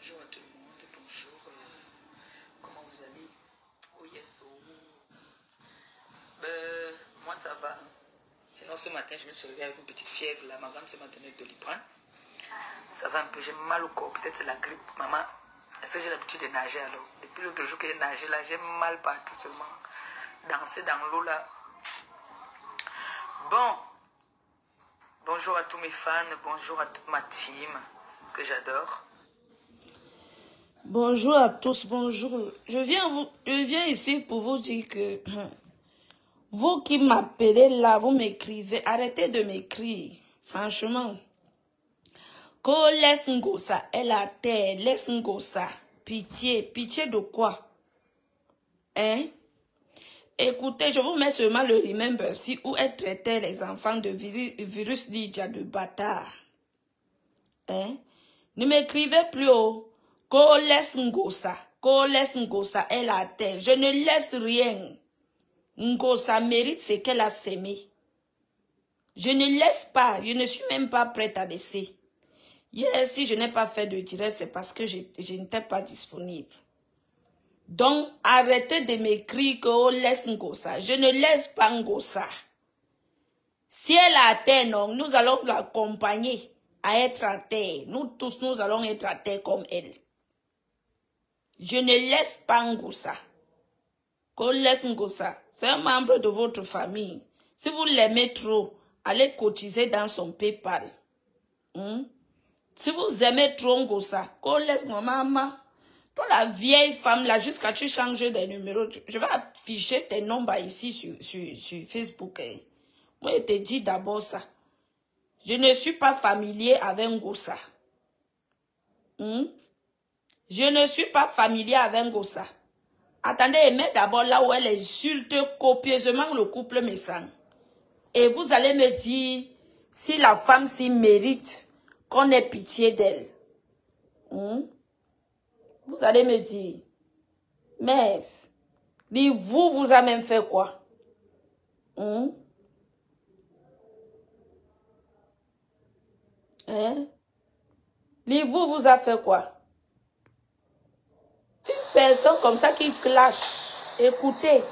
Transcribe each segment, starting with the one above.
Bonjour à tout le monde, bonjour. Comment vous allez? Oh yes, oh. Moi ça va. Sinon ce matin je me suis réveillée avec une petite fièvre là. Ma femme m'a donné de Doliprane. Ça va un peu, j'ai mal au corps, peut-être c'est la grippe. Maman, est-ce que j'ai l'habitude de nager alors? Depuis l'autre jour que j'ai nagé là, j'ai mal partout seulement. Danser dans l'eau là. Bon, bonjour à tous mes fans, bonjour à toute ma team que j'adore. Bonjour à tous, bonjour. Je viens ici pour vous dire que vous qui m'appelez là, vous m'écrivez, arrêtez de m'écrire, franchement. Ko laisse Ngosa, elle a terre, laisse Ngosa. Pitié, pitié de quoi? Hein? Écoutez, je vous mets seulement le remember si où elle traitait les enfants de virus Lydia de bâtard. Hein? Ne m'écrivez plus haut. Ko laisse Ngosa, elle a terre. Je ne laisse rien. Ngosa mérite ce qu'elle a sémé. Je ne laisse pas, je ne suis même pas prête à laisser. Hier, si je n'ai pas fait de direct, c'est parce que je n'étais pas disponible. Donc, arrêtez de m'écrire que laisse Ngosa. Je ne laisse pas Ngosa. Si elle a terre, non, nous allons l'accompagner à être à terre. Nous tous, nous allons être à terre comme elle. Je ne laisse pas Ngosa. Qu'on laisse Ngosa. C'est un membre de votre famille. Si vous l'aimez trop, allez cotiser dans son PayPal. Si vous aimez trop Ngosa, qu'on laisse maman. Toi, la vieille femme, là, jusqu'à tu changes des numéros, je vais afficher tes nombres ici sur Facebook. Moi, je te dis d'abord ça. Je ne suis pas familier avec Ngosa. Je ne suis pas familier avec Ngosa. Attendez, mets d'abord là où elle insulte copieusement le couple Messang. Et vous allez me dire si la femme s'y mérite qu'on ait pitié d'elle. Vous allez me dire, mais, vous a même fait quoi? Vous a fait quoi? Une personne comme ça qui clash. Écoutez.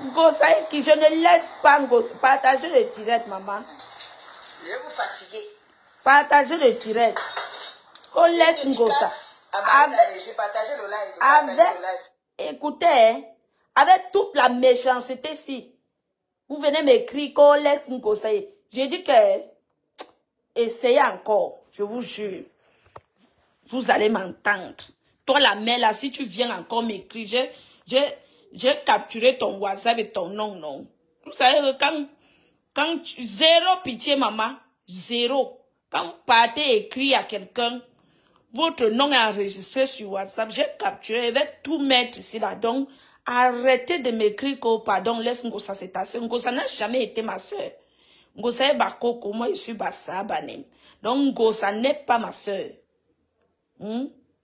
Ngosa, qui je ne laisse pas Ngosa. Partagez le direct, maman. Je vais vous fatiguer. Partagez le direct. On laisse Ngosa. Partagez le live. Écoutez, avec toute la méchanceté si vous venez m'écrire qu'on laisse Ngosa. J'ai dit que essayez encore. Je vous jure. Vous allez m'entendre. Toi, la mère, là, si tu viens encore m'écrire, j'ai capturé ton WhatsApp et ton nom, non. Vous savez que quand zéro pitié, maman, zéro. Quand vous partez écrire à quelqu'un, votre nom est enregistré sur WhatsApp, j'ai capturé, je vais tout mettre ici, là. Donc, arrêtez de m'écrire que, pardon, laisse Ngosa, c'est ta soeur. Ngosa n'a jamais été ma soeur. Ngosa est Bakoko, moi je suis Bassabanen. Donc Ngosa n'est pas ma soeur.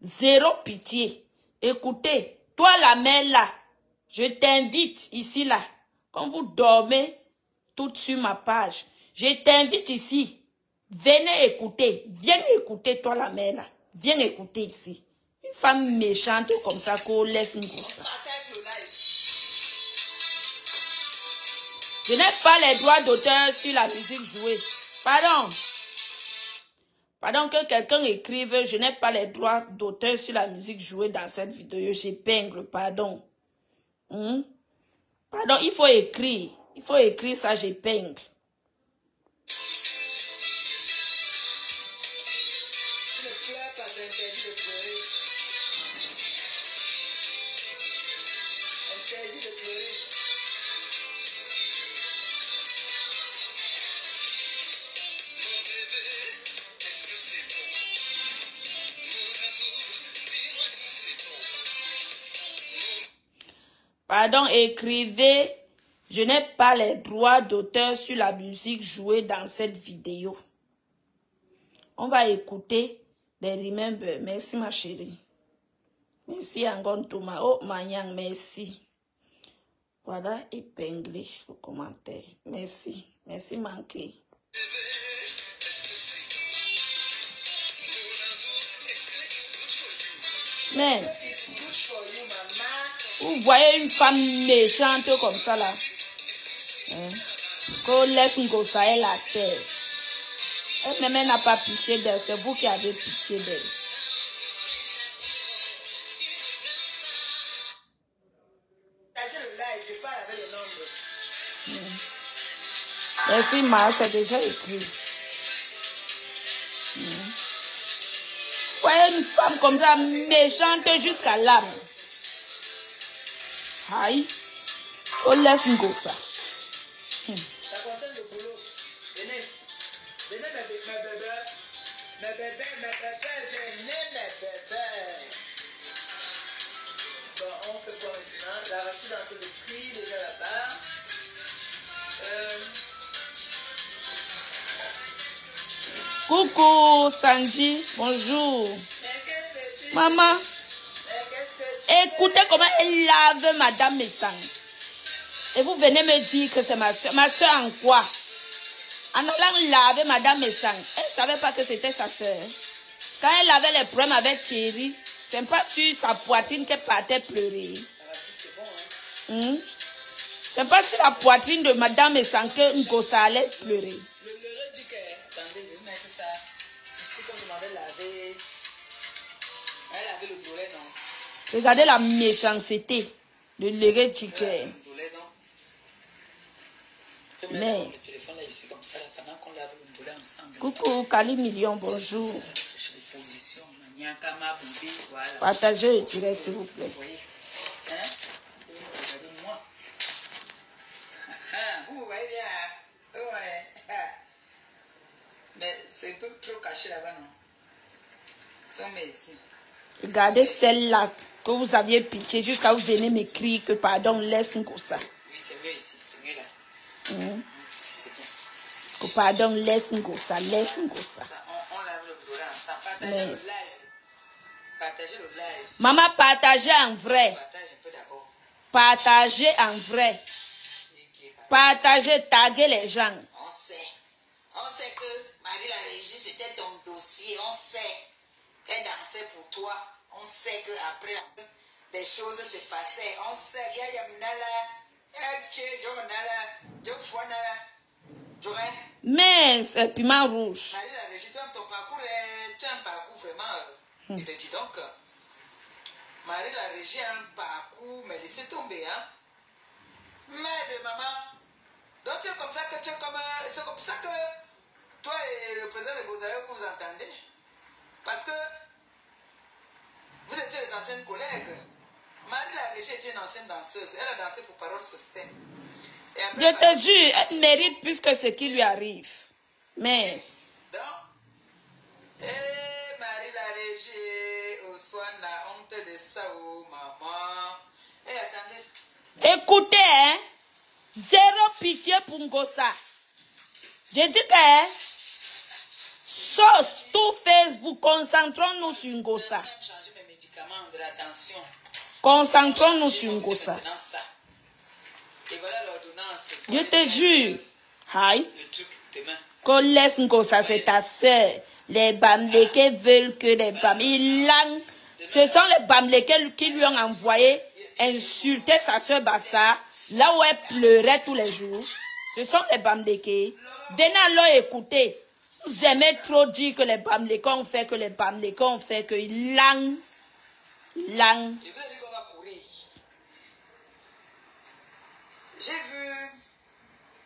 Zéro pitié. Écoutez, toi la mère là, je t'invite ici là. Quand vous dormez, tout sur ma page, je t'invite ici. Venez écouter. Viens écouter toi la mère là. Viens écouter ici. Une femme méchante comme ça qu'on laisse Ngosa. Je n'ai pas les droits d'auteur sur la musique jouée. Pardon. Pardon que quelqu'un écrive, je n'ai pas les droits d'auteur sur la musique jouée dans cette vidéo. J'épingle, pardon. Pardon, il faut écrire. Il faut écrire ça, j'épingle. Pardon, écrivez, je n'ai pas les droits d'auteur sur la musique jouée dans cette vidéo. On va écouter les remember. Merci ma chérie. Merci Angon Thomas. Oh Manyang, merci. Voilà, épinglé le commentaire. Merci. Merci manqué. Mais, vous voyez une femme méchante comme ça là. Hein? Qu'on laisse Ngosa et la terre. Elle-même n'a pas pitié d'elle, c'est vous qui avez pitié d'elle. Merci, Ma, c'est déjà écrit. Vous voyez une femme comme ça, méchante jusqu'à l'âme. Aïe. On laisse Ngosa. Ça concerne le boulot. Venez. Venez, mes bébés, venez, mes bébés. Bon, on fait quoi maintenant? La Rachid a entré de prix déjà là-bas. Coucou, Sandy, bonjour. Maman, écoutez comment elle lave Madame Messang. Et vous venez me dire que c'est ma soeur. Ma soeur en quoi? En allant laver Madame Messang, elle ne savait pas que c'était sa soeur. Quand elle avait les problèmes avec Thierry, c'est pas sur sa poitrine qu'elle partait pleurer. C'est pas sur la poitrine de Madame Messang que Ngosa allait pleurer. Le dit que, attendez, je vais mettre ça. Ici, comme je m'avais lavé. Elle avait le bolet, non? Regardez la méchanceté de l'hérétique. Mais... le téléphone là, ici, comme ça, là, pendant qu'on lave le bolet ensemble. Coucou, Kali Million, bonjour. Voilà. Partagez le direct, s'il vous plaît. Vous voyez? Hein? Regardez-moi. Vous voyez bien? Ouais. Mais c'est un peu trop caché là-bas, non? Sont mes ici. Regardez celle-là que vous aviez pitié jusqu'à vous venir m'écrire que pardon, laisse Ngosa. Oui, c'est mieux ici, c'est mieux là. C'est bien. Que pardon, laisse Ngosa, laisse Ngosa. On lave le boulot ensemble. Partagez le live. Partagez le live. Maman, partagez en vrai. Partage un peu d'abord. Partagez en vrai. Partagez, taguez les gens. On sait que Marie la Régie, c'était ton dossier. On sait qu'elle dansait pour toi. On sait qu'après, des choses se passaient. On sait qu'il y a Mais c'est piment rouge. Marie la Régie, ton parcours tu as un parcours vraiment. Il te dit donc, Marie la Régie a un parcours, mais laissez tomber, hein. Mais de maman, donc tu es comme ça que tu es comme. C'est comme ça que toi et le président de Beaux-Arts, vous vous entendez. Parce que vous étiez les anciennes collègues. Marie la Régie était une ancienne danseuse. Elle a dansé pour Parole Système. Je te jure, elle mérite plus que ce qui lui arrive. Mais... Donc, Marie la Régie, au soin la honte de ça, oh maman. Attendez. Écoutez, hein, zéro pitié pour Ngosa. J'ai dit que, hein, sauce tout Facebook, concentrons-nous sur Ngosa. Changer mes médicaments de la tension. Concentrons-nous sur Ngosa. Et voilà l'ordonnance. Je te jure, aïe, Le truc demain. qu'on laisse Ngosa, c'est ta soeur. Les Bamlékés veulent que les Bamlékés. Ce sont les Bamlékés qui lui ont envoyé insulter sa soeur Bassa, là où elle pleurait tous les jours. Ce sont les Bamlékés. Venez alors écouter. Vous aimez trop dire que les Bamlékés ont fait, que les Bamlékés ont fait, que ils languent. Je vous ai dit qu'on va courir. J'ai vu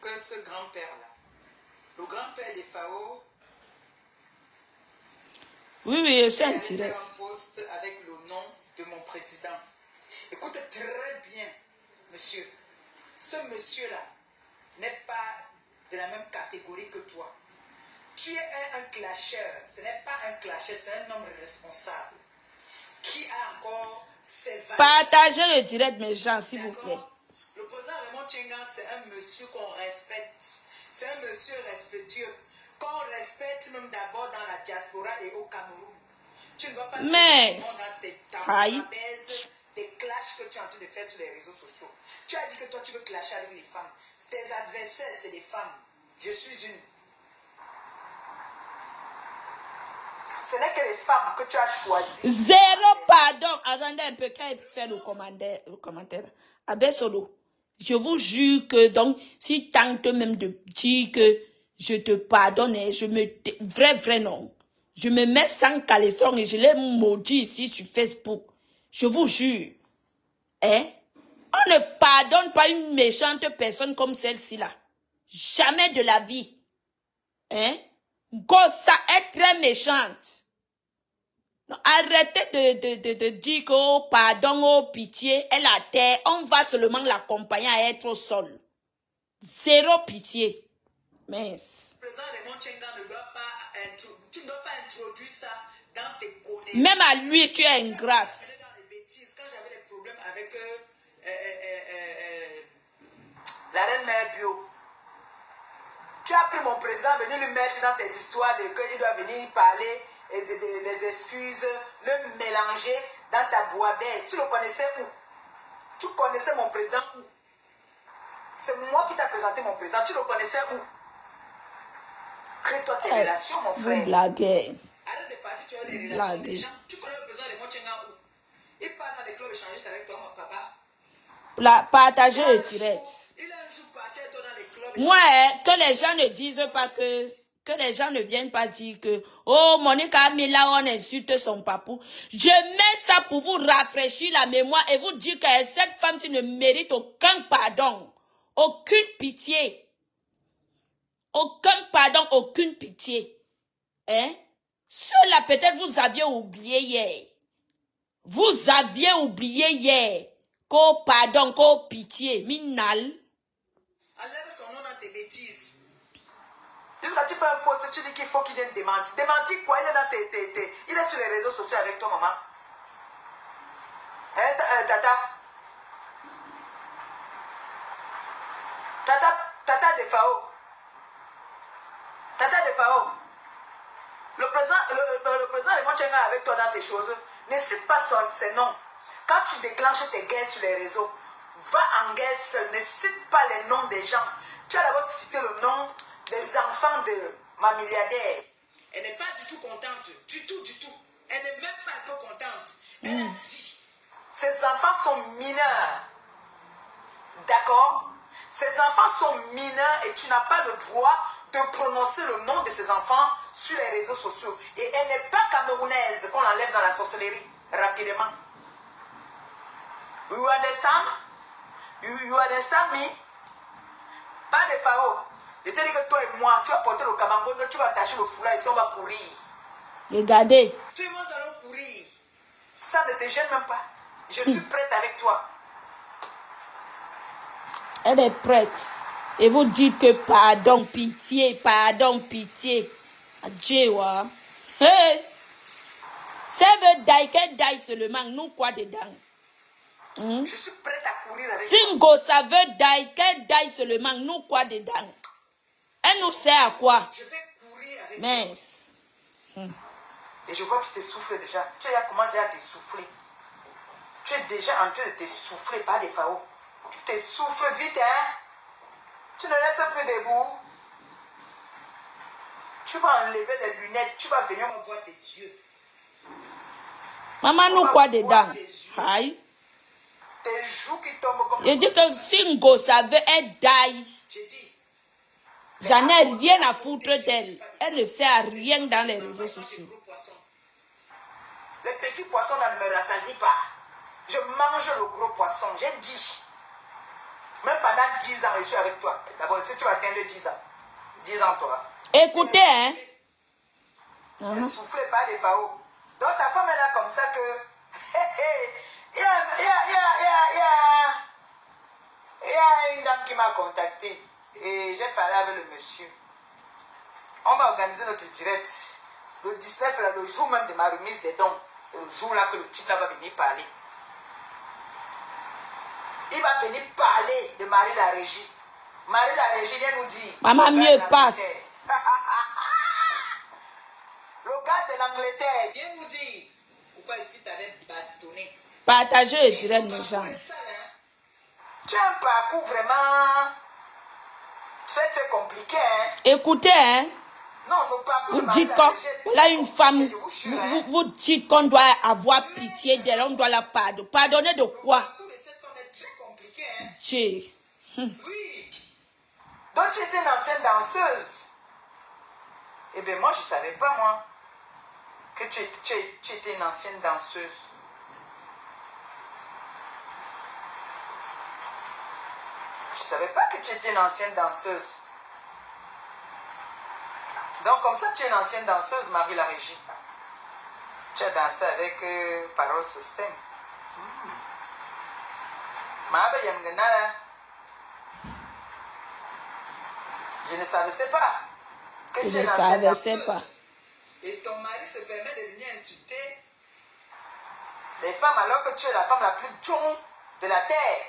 que ce grand-père-là, le grand-père des Pharaons, Oui, c'est un fait direct. un post avec le nom de mon président. Écoute très bien, monsieur. Ce monsieur-là n'est pas de la même catégorie que toi. Tu es un clasheur. Ce n'est pas un clasheur, c'est un homme responsable. Qui a encore ses valeurs. Partagez le direct, mes gens, s'il vous plaît. Le président Raymond Tchenga, c'est un monsieur qu'on respecte. C'est un monsieur respectueux. Qu'on respecte même d'abord dans la diaspora et au Cameroun. Tu ne vas pas Mais, des clashs que tu es en train de faire sur les réseaux sociaux. Tu as dit que toi tu veux clasher avec les femmes. Tes adversaires, c'est les femmes. Je suis une. ce n'est que les femmes que tu as choisies. Zéro pardon. Attendez un peu, quand il fait le commentaire. Abbé Solo, je vous jure que, donc, si tente même de dire que je te pardonne, je me... Vrai non. Je me mets sans caleçon et je l'ai maudit ici sur Facebook. Je vous jure. Hein? On ne pardonne pas une méchante personne comme celle-ci là. Jamais de la vie. Hein? Gossa est très méchante. Non, arrêtez de dire que oh, pardon, oh, pitié, elle a terre. On va seulement l'accompagner à être au sol. Zéro pitié. Mince. Le président Raymond Tchenga ne doit pas, tu ne dois pas introduire ça dans tes connaissances. Même à lui, tu es ingrate. Dans les bêtises, quand j'avais des problèmes avec la reine mère bio, tu as pris mon président, venu lui mettre dans tes histoires de qu'il doit venir parler et des excuses, le mélanger dans ta bouillabaisse. Tu le connaissais où? Tu connaissais mon président où? C'est moi qui t'ai présenté mon président. Tu le connaissais où? Crée-toi tes relations, mon frère. Vous blaguez. Arrête de partir, tu as les relations des gens. Tu connais le président de Montchenga où? Il part dans les clubs échangistes avec toi, mon papa. Partager le direct. Il a un jour parti avec toi dans les clubs. Moi, que les gens ne disent pas que les gens ne viennent pas dire que, oh, Monica Amila, on insulte son papou. Je mets ça pour vous rafraîchir la mémoire et vous dire que cette femme-ci ne mérite aucun pardon, aucune pitié. Aucun pardon, aucune pitié. Hein? Cela peut-être vous aviez oublié hier. Vous aviez oublié hier. Qu'au pardon, qu'au pitié. Minal. Enlève son nom dans tes bêtises. Jusqu'à tu fais un post, tu dis qu'il faut qu'il vienne démentir. Démentir quoi? Il est dans il est sur les réseaux sociaux avec toi, maman. Hein, Tata? Tata de Fao. Tata de Fao. Le président Raymond Tchenga avec toi dans tes choses. Ne cite pas ses noms. Quand tu déclenches tes guerres sur les réseaux, va en guerre seul. Ne cite pas les noms des gens. Tu as d'abord cité le nom des enfants de ma milliardaire. Elle n'est pas du tout contente. Du tout. Elle n'est même pas un peu contente. Elle a dit, ces enfants sont mineurs. D'accord? Ces enfants sont mineurs et tu n'as pas le droit de prononcer le nom de ces enfants sur les réseaux sociaux. Et elle n'est pas camerounaise qu'on l'enlève dans la sorcellerie rapidement. You understand? You understand me? Pas de Fao. Je te dis que toi et moi, tu vas porter le cabango, tu vas attacher le foulard et on va courir. Regardez. Tu et moi, nous allons courir. Ça ne te gêne même pas. Je suis prête avec toi. Elle est prête. Et vous dites que pardon, pitié, pardon, pitié. Adieu, wa. Hey! Ça veut dire qu'elle daille seulement, nous quoi dedans? Je suis prête à courir avec Singo, toi. ça veut dire qu'elle daille seulement, nous quoi dedans? Elle nous sert à quoi? Je vais courir avec Mince. toi. Et je vois que tu t'essouffles déjà. Tu as commencé à t'essouffler. Tu es déjà en train de t'essouffler par des Fao. Tu t'essouffles vite, hein? Tu ne restes plus debout. Tu vas enlever les lunettes. Tu vas venir me voir tes yeux. Maman, nous quoi dedans? Aïe. Tes joues qui tombent comme... Je dis que Singo, ça veut elle daille. J'ai dit... J'en ai rien à foutre d'elle. Elle ne sert à rien dans les réseaux sociaux. Les petits poissons là ne me rassasient pas. Je mange le gros poisson. J'ai dit. Même pendant 10 ans, je suis avec toi. D'abord, si tu vas atteindre 10 ans. 10 ans, toi. Écoutez, hein. Ne soufflez pas les Fao. Donc ta femme est là comme ça que... Il y a une dame qui m'a contacté. Et j'ai parlé avec le monsieur. On va organiser notre direct. Le 19, là, le jour même de ma remise des dons. C'est le jour là que le type là va venir parler. Il va venir parler de Marie la Régie. Marie la Régie vient nous dire... Maman, mieux passe. Le gars de l'Angleterre vient nous dire... Pourquoi est-ce qu'il t'avait bastonné? Partagez le direct, mes gens. Tu as un parcours vraiment... très compliqué, hein? Écoutez, hein. Non, nos papous, vous dites quoi? Là, une femme, vous dites qu'on doit avoir pitié d'elle, on doit la pardonner. Pardonner de quoi? Le parcours de cette femme est très compliqué. Hein? Oui. Donc, tu étais une ancienne danseuse. Eh bien, moi, je ne savais pas, moi, que tu étais une ancienne danseuse. Je ne savais pas que tu étais une ancienne danseuse. Donc, comme ça, tu es une ancienne danseuse, Marie la Régie. Tu as dansé avec Parole Système. Je ne savais pas que tu es une ancienne danseuse. Et ton mari se permet de venir insulter les femmes alors que tu es la femme la plus jonque de la terre.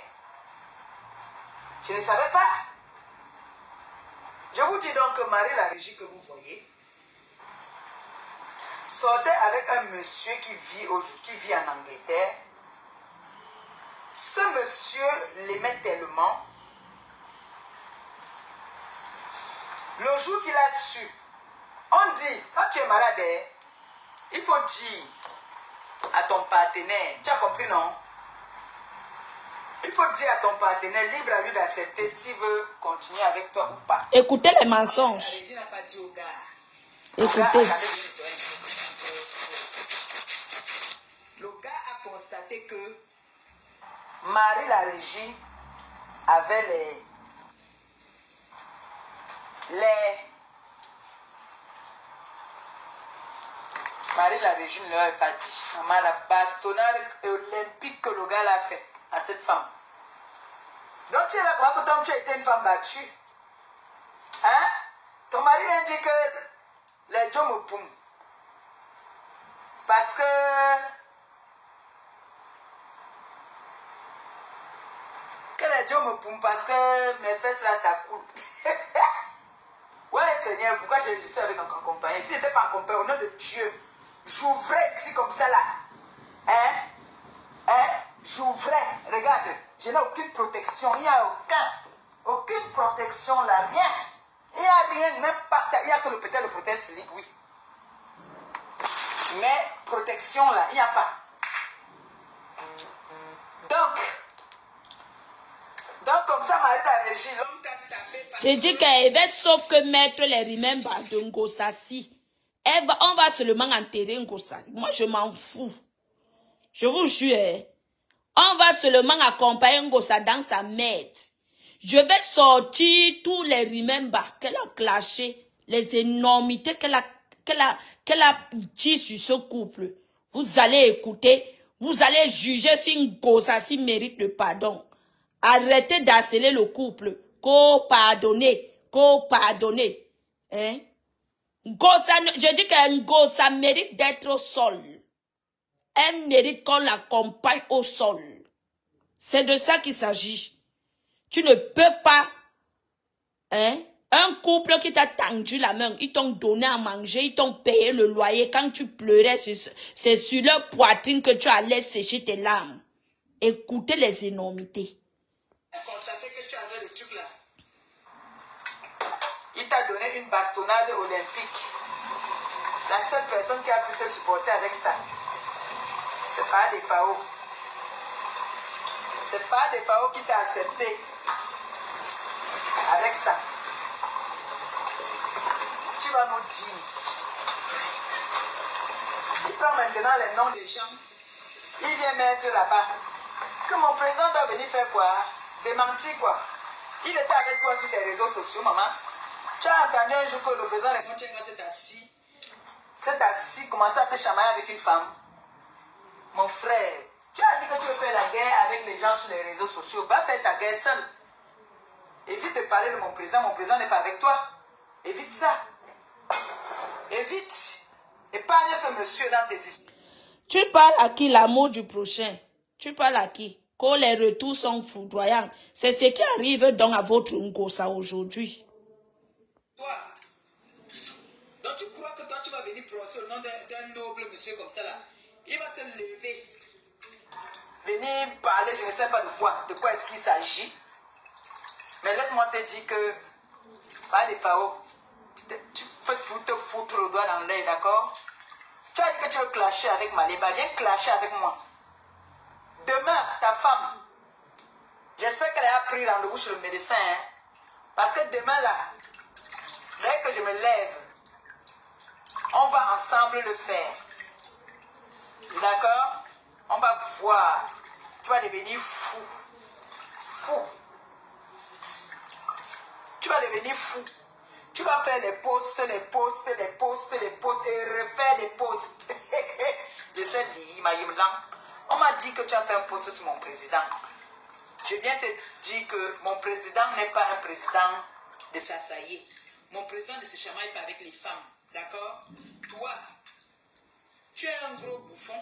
Je ne savais pas. Je vous dis donc que Marie la Régie que vous voyez sortait avec un monsieur qui vit en Angleterre. Ce monsieur l'aimait tellement. Le jour qu'il a su, on dit, quand tu es malade, il faut dire à ton partenaire, tu as compris non? Il faut dire à ton partenaire, libre à lui d'accepter s'il veut continuer avec toi ou pas. Écoutez les mensonges. La Régie n'a pas dit au gars. Écoutez. Le gars a constaté que Marie la Régie avait Marie la Régie ne leur avait pas dit. Maman, la bastonnade olympique que le gars l'a fait à cette femme. Donc tu es là pour que tu as été une femme battue. Hein? Ton mari vient dire que les gens me poum. Parce que les gens me poum parce que mes fesses là ça coule. Ouais Seigneur, pourquoi je suis avec un compagnon? Si je n'étais pas en compagnie, au nom de Dieu, j'ouvrais ici comme ça là. J'ouvrais. Regarde, je n'ai aucune protection. Il n'y a aucune protection là, rien. Il n'y a rien, même pas. Il n'y a que peut-être le protège silique, oui. Mais protection là, il n'y a pas. Donc comme ça, Marie la Régie, l'homme t'a tapé. J'ai dit qu'elle va sauf que mettre les remember de Ngosassi. On va seulement enterrer Ngosa. Moi, je m'en fous. Je vous jure. On va seulement accompagner Ngosa dans sa merde. Je vais sortir tous les remember qu'elle a clashé, les énormités qu'elle a dit sur ce couple. Vous allez écouter, vous allez juger si Ngosa mérite le pardon. Arrêtez d'harceler le couple. Pardonner. Hein? Ngosa, je dis que Ngosa mérite d'être seul. Elle mérite qu'on l'accompagne au sol. C'est de ça qu'il s'agit. Tu ne peux pas, un couple qui t'a tendu la main, ils t'ont donné à manger, ils t'ont payé le loyer. Quand tu pleurais, c'est sur leur poitrine que tu allais sécher tes larmes. Écoutez les énormités. Constaté que tu avais le truc là. Il t'a donné une bastonnade olympique. La seule personne qui a pu te supporter avec ça, c'est pas des FAO. C'est pas des FAO qui t'a accepté avec ça. Tu vas nous dire. Il prend maintenant les noms des gens. Il vient mettre là-bas. Que mon président doit venir faire quoi? Démentir quoi? Il était avec toi sur tes réseaux sociaux, maman. Tu as entendu un jour que le président de Montchenga s'est assis, commencer à se chamailler avec une femme. Mon frère, tu as dit que tu veux faire la guerre avec les gens sur les réseaux sociaux. Va faire ta guerre seul. Évite de parler de mon président n'est pas avec toi. Évite ça. Évite. Épargne ce monsieur dans tes histoires. Tu parles à qui? L'amour du prochain? Tu parles à qui? Quand les retours sont foudroyants. C'est ce qui arrive donc à votre Ngosa aujourd'hui. Toi, donc tu crois que toi tu vas venir prononcer le nom d'un noble monsieur comme ça là? Il va se lever, venir parler, je ne sais pas de quoi est-ce qu'il s'agit. Mais laisse-moi te dire que, pas les FAO, tu peux te foutre le doigt dans l'œil, d'accord? Tu as dit que tu veux clasher avec Maliba, viens clasher avec moi. Demain, ta femme, j'espère qu'elle a pris rendez-vous chez le médecin, hein? Parce que demain là, dès que je me lève, on va ensemble le faire. D'accord? On va voir. Tu vas devenir fou. Fou. Tu vas devenir fou. Tu vas faire les posts et refaire des posts. Je sais lire, on m'a dit que tu as fait un post sur mon président. Je viens te dire que mon président n'est pas un président de s'assailler. Mon président ne se chamaille pas avec les femmes. D'accord? Toi, tu es un gros bouffon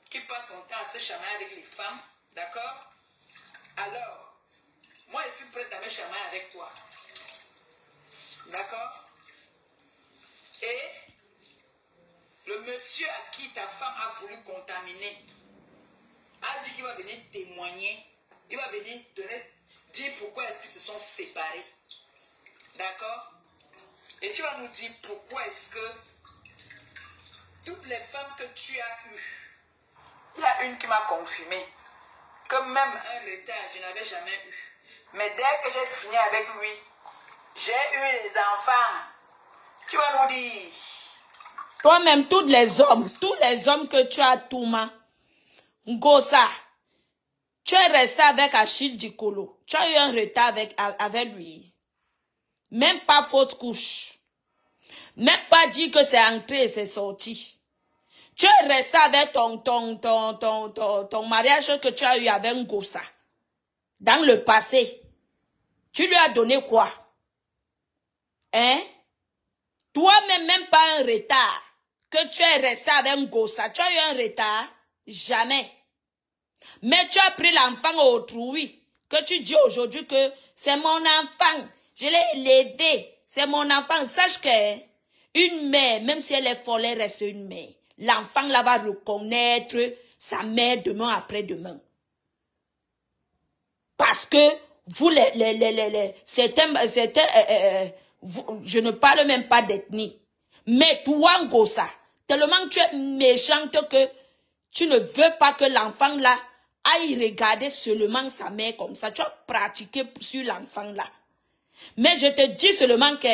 qui passe son temps à se chamailler avec les femmes. D'accord? Alors, moi je suis prête à me chamailler avec toi. D'accord? Et le monsieur à qui ta femme a voulu contaminer a dit qu'il va venir témoigner. Il va venir dire pourquoi est-ce qu'ils se sont séparés. D'accord? Et tu vas nous dire pourquoi est-ce que toutes les femmes que tu as eues, il y a une qui m'a confirmé que même un retard, je n'avais jamais eu. Mais dès que j'ai fini avec lui, j'ai eu les enfants. Tu vas nous dire. Toi-même, tous les hommes que tu as, Touma, Ngosa, tu es resté avec Achille Dikolo. Tu as eu un retard avec lui. Même pas fausse couche. Même pas dire que c'est entré et c'est sorti. Tu es resté avec ton mariage que tu as eu avec Ngosa. Dans le passé. Tu lui as donné quoi? Hein? Toi-même, même pas un retard. Que tu es resté avec Ngosa. Tu as eu un retard? Jamais. Mais tu as pris l'enfant autrui. Que tu dis aujourd'hui que c'est mon enfant. Je l'ai élevé. C'est mon enfant. Sache que une mère, même si elle est folle, elle reste une mère. L'enfant là va reconnaître sa mère demain après-demain. Parce que vous, je ne parle même pas d'ethnie. Mais toi, Ngosa, tellement tu es méchante que tu ne veux pas que l'enfant là aille regarder seulement sa mère comme ça. Tu as pratiqué sur l'enfant là. Mais je te dis seulement que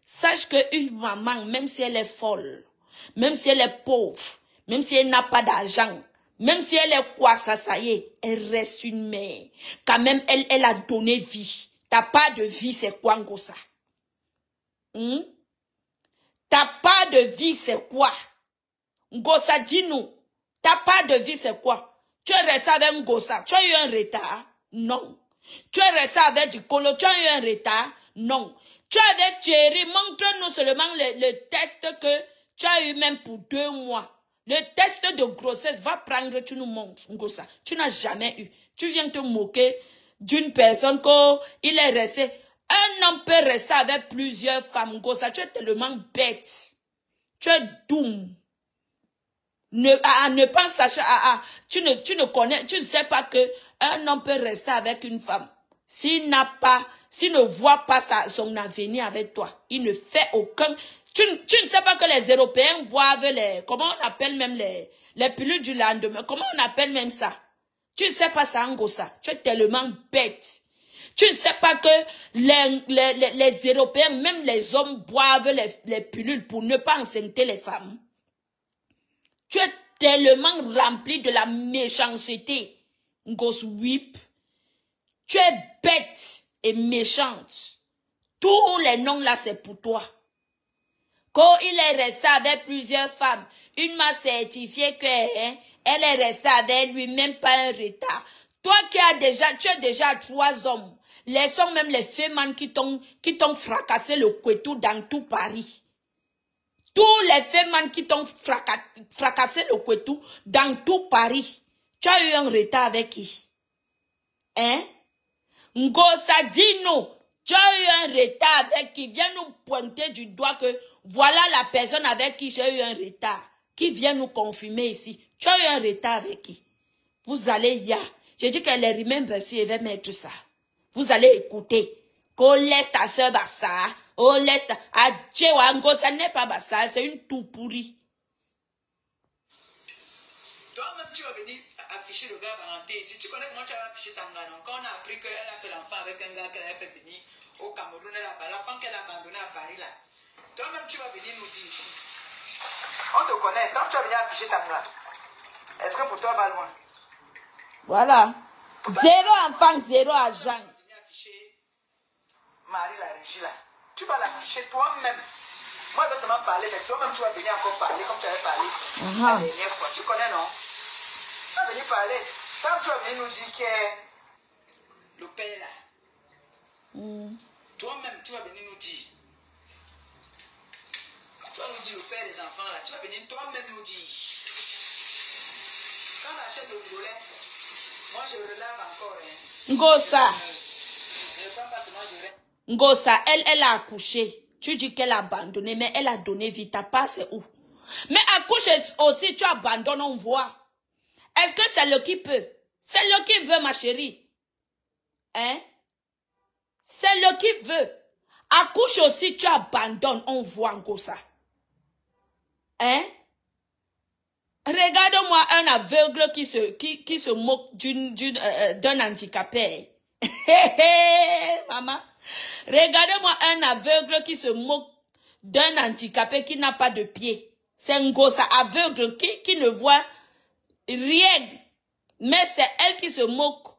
sache qu'une maman, même si elle est folle, même si elle est pauvre, même si elle n'a pas d'argent, même si elle est quoi, ça y est, elle reste une mère. Quand même, elle a donné vie. Ta part de vie, c'est quoi, Ngosa? Ta part de vie, c'est quoi? Ngosa, dis-nous. Ta part de vie, c'est quoi? Tu es resté avec Ngosa. Tu as eu un retard? Non. Tu es resté avec Dikolo. Tu as eu un retard? Non. Tu es avec Thierry. Montre-nous seulement le test que tu as eu même pour 2 mois. Le test de grossesse va prendre, tu nous montres, Ngosa. Tu n'as jamais eu. Tu viens te moquer d'une personne qu'il est resté. Un homme peut rester avec plusieurs femmes, Ngosa. Tu es tellement bête. Tu es doux. Ne pense tu ne connais, tu ne sais pas que un homme peut rester avec une femme. S'il ne voit pas son avenir avec toi, il ne fait aucun. Tu ne sais pas que les Européens boivent comment on appelle même les pilules du lendemain, comment on appelle même ça? Tu ne sais pas ça, Ngosa. Tu es tellement bête. Tu ne sais pas que les Européens, même les hommes boivent les pilules pour ne pas enceinter les femmes. Tu es tellement rempli de la méchanceté, Ngos Whip. Tu es bête et méchante. Tous les noms là, c'est pour toi. Quand il est resté avec plusieurs femmes, une m'a certifié que elle est restée avec lui, même pas un retard. Toi tu as déjà 3 hommes. Les hommes, même les femmes qui t'ont fracassé le couteau dans tout Paris. Tous les femmes qui t'ont fracassé le couteau dans tout Paris. Tu as eu un retard avec qui? Hein? Ngosa, dis-nous. Tu as eu un retard avec qui? Viens nous pointer du doigt que voilà la personne avec qui j'ai eu un retard. Qui vient nous confirmer ici. Tu as eu un retard avec qui? Vous allez j'ai dit qu'elle est remember si elle va mettre ça. Vous allez écouter. Qu'on laisse ta soeur ça. Oh, laisse ça. Adieu, Ngosa n'est pas bassa, c'est une tout pourrie. Toi-même, tu vas venir afficher le gars parenté. Si tu connais comment tu as affiché Tangana, quand on a appris qu'elle a fait l'enfant avec un gars qu'elle a fait venir au Cameroun, la femme qu'elle a abandonnée à Paris, là. Toi-même, tu vas venir nous dire ici. On te connaît. Quand tu vas venir afficher Tangana, est-ce que pour toi, va loin? Voilà. Zéro enfant, zéro argent. Tu vas venir afficher Marie la régie, là. Tu vas l'afficher toi-même. Moi, je vais seulement parler, mais toi-même, tu vas venir encore parler comme tu avais parlé la dernière fois. Tu connais, non? Tu vas venir parler. Quand tu vas venir nous dire que le père, là, toi-même, tu vas venir nous dire. Tu vas nous dire le père des enfants, là. Tu vas venir toi-même nous dire. Quand on achète le volet, moi, je le lave encore. Hein. Ngosa. Je ne prends pas que moi, je reste. Ngosa, elle a accouché. Tu dis qu'elle a abandonné, mais elle a donné vie. Ta part, c'est où? Mais accoucher aussi, tu abandonnes, on voit. Est-ce que c'est le qui peut? C'est le qui veut, ma chérie. Hein? C'est le qui veut. Accouche aussi, tu abandonnes, on voit, Ngosa. Hein? Regarde-moi un aveugle qui se moque d'un handicapé. Maman. Regardez-moi un aveugle qui se moque d'un handicapé qui n'a pas de pied. C'est un gosse aveugle qui ne voit rien. Mais c'est elle qui se moque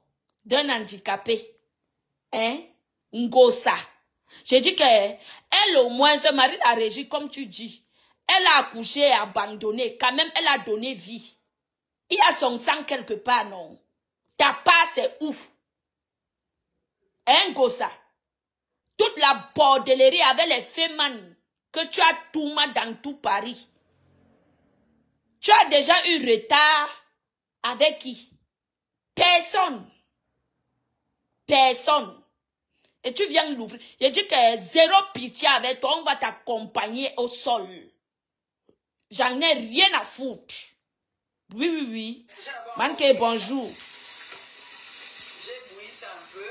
d'un handicapé. Hein? Ngosa. J'ai dit que elle au moins se marie la régie comme tu dis. Elle a accouché et abandonné. Quand même, elle a donné vie. Il y a son sang quelque part, non? Ta part, c'est où? Hein, Ngosa? Toute la bordellerie avec les fémans que tu as tout mal dans tout Paris. Tu as déjà eu retard avec qui? Personne. Personne. Et tu viens l'ouvrir. Je dis que zéro pitié avec toi, on va t'accompagner au sol. J'en ai rien à foutre. Oui, oui, oui. Manque bonjour. J'ai bouilli ça un peu.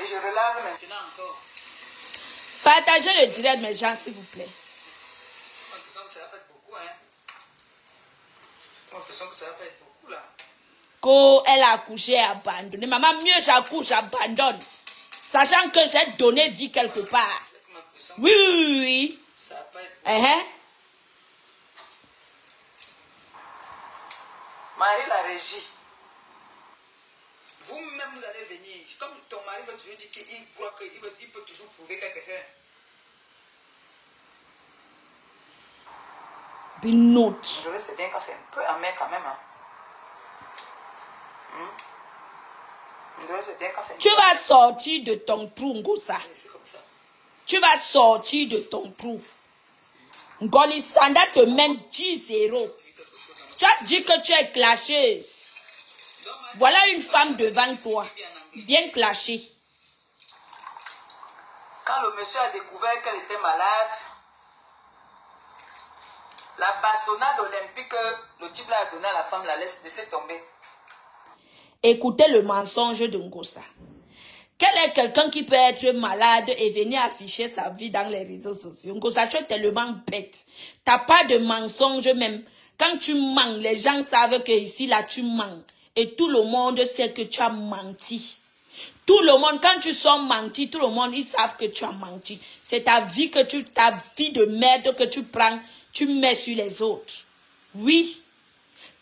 Et je relave maintenant encore. Partagez le direct, mes gens, s'il vous plaît. J'ai l'impression que ça va pas être beaucoup, hein. J'ai l'impression que ça va pas être beaucoup, là. Quand elle a accouché et abandonné. Maman, mieux j'accouche, j'abandonne. Sachant que j'ai donné vie quelque part. Oui, oui, oui, oui. Ça va pas être... Marie la régie. Vous-même, vous allez venir. Comme ton mari va toujours dire qu'il croit qu'il peut toujours prouver quelque chose. Binote. C'est bien quand c'est un peu amer quand même. Hein. C'est bien quand c'est... Tu vas sortir de ton trou, Ngosa. C'est comme ça. Tu vas sortir de ton trou. Ngolisanda te mène 10-0. Tu as dit que tu es clasheuse. Voilà une femme devant toi. Viens clasher. Quand le monsieur a découvert qu'elle était malade, la bastonnade olympique que le type a donnée à la femme la laisse laisser tomber. Écoutez le mensonge de Ngosa. Quel est quelqu'un qui peut être malade et venir afficher sa vie dans les réseaux sociaux? Ngosa, tu es tellement bête. T'as pas de mensonge même. Quand tu mens, les gens savent que ici, là, tu mens. Et tout le monde sait que tu as menti. Tout le monde, quand tu sors menti, tout le monde, ils savent que tu as menti. C'est ta vie ta vie de merde que tu prends, tu mets sur les autres. Oui.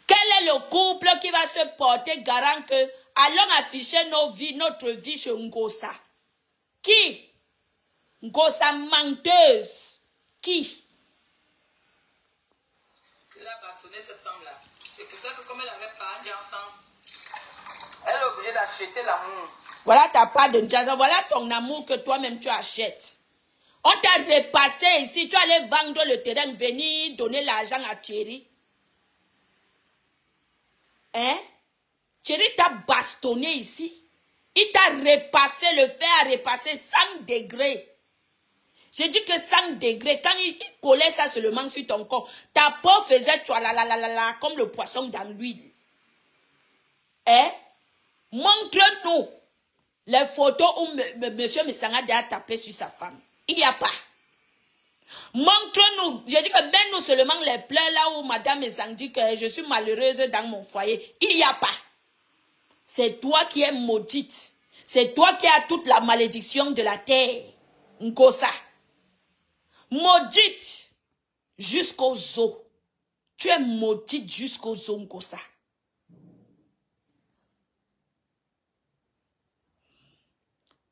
Quel est le couple qui va se porter garant que allons afficher notre vie chez Ngosa? Qui? Ngosa menteuse. Qui? Il a bâtonné cette femme-là. C'est pour ça que comme elle avait parlé ensemble, elle est obligée d'acheter l'amour. Voilà ta part de Ndiaza. Voilà ton amour que toi-même tu achètes. On t'a repassé ici. Tu allais vendre le terrain, venir donner l'argent à Thierry. Hein? Thierry t'a bastonné ici. Il t'a repassé, le fer à repasser 100 degrés. J'ai dit que 100 degrés, quand il collait ça seulement sur ton corps, ta peau faisait comme le poisson dans l'huile. Hein? Montre-nous les photos où monsieur Messangade a tapé sur sa femme. Il n'y a pas. Montre-nous, j'ai dit que donne-nous seulement les pleurs là où madame Messang dit que je suis malheureuse dans mon foyer. Il n'y a pas. C'est toi qui es maudite. C'est toi qui as toute la malédiction de la terre. Ngosa. Maudite jusqu'aux os. Tu es maudite jusqu'aux os, Ngosa.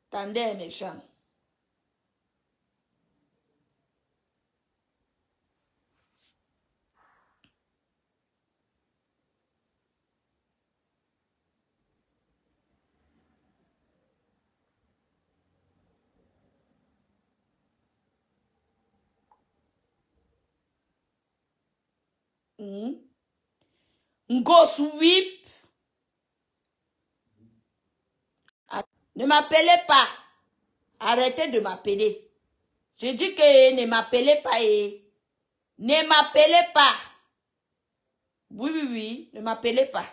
Attendez, mes gens. Ngoswip. Ne m'appelez pas. Arrêtez de m'appeler. Je dis que ne m'appelez pas. Ne m'appelez pas. Oui, oui, oui. Ne m'appelez pas.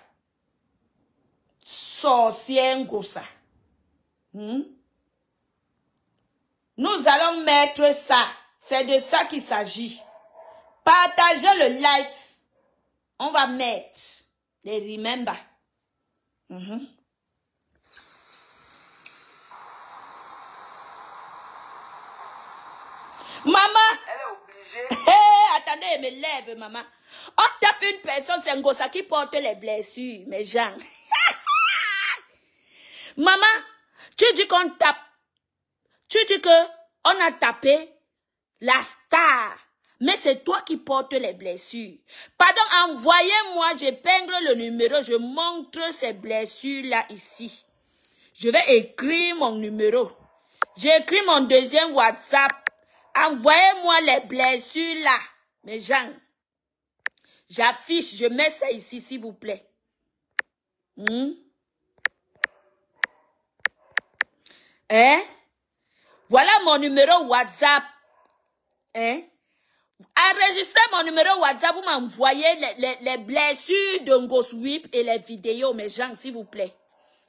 Sorcier Ngosa. Nous allons mettre ça. C'est de ça qu'il s'agit. Partagez le live. On va mettre les remember. Maman. Elle est obligée. Hey, attendez, elle me lève, maman. On tape une personne, c'est Ngosa qui porte les blessures, mes gens. Maman, tu dis qu'on tape. Tu dis que on a tapé la star. Mais c'est toi qui portes les blessures. Pardon, envoyez-moi, j'épingle le numéro, je montre ces blessures-là ici. Je vais écrire mon numéro. J'écris mon deuxième WhatsApp. Envoyez-moi les blessures là, mes gens. J'affiche, je mets ça ici, s'il vous plaît. Voilà mon numéro WhatsApp. Enregistrez mon numéro WhatsApp, vous m'envoyez les blessures de Ngoswip et les vidéos, mes gens, s'il vous plaît.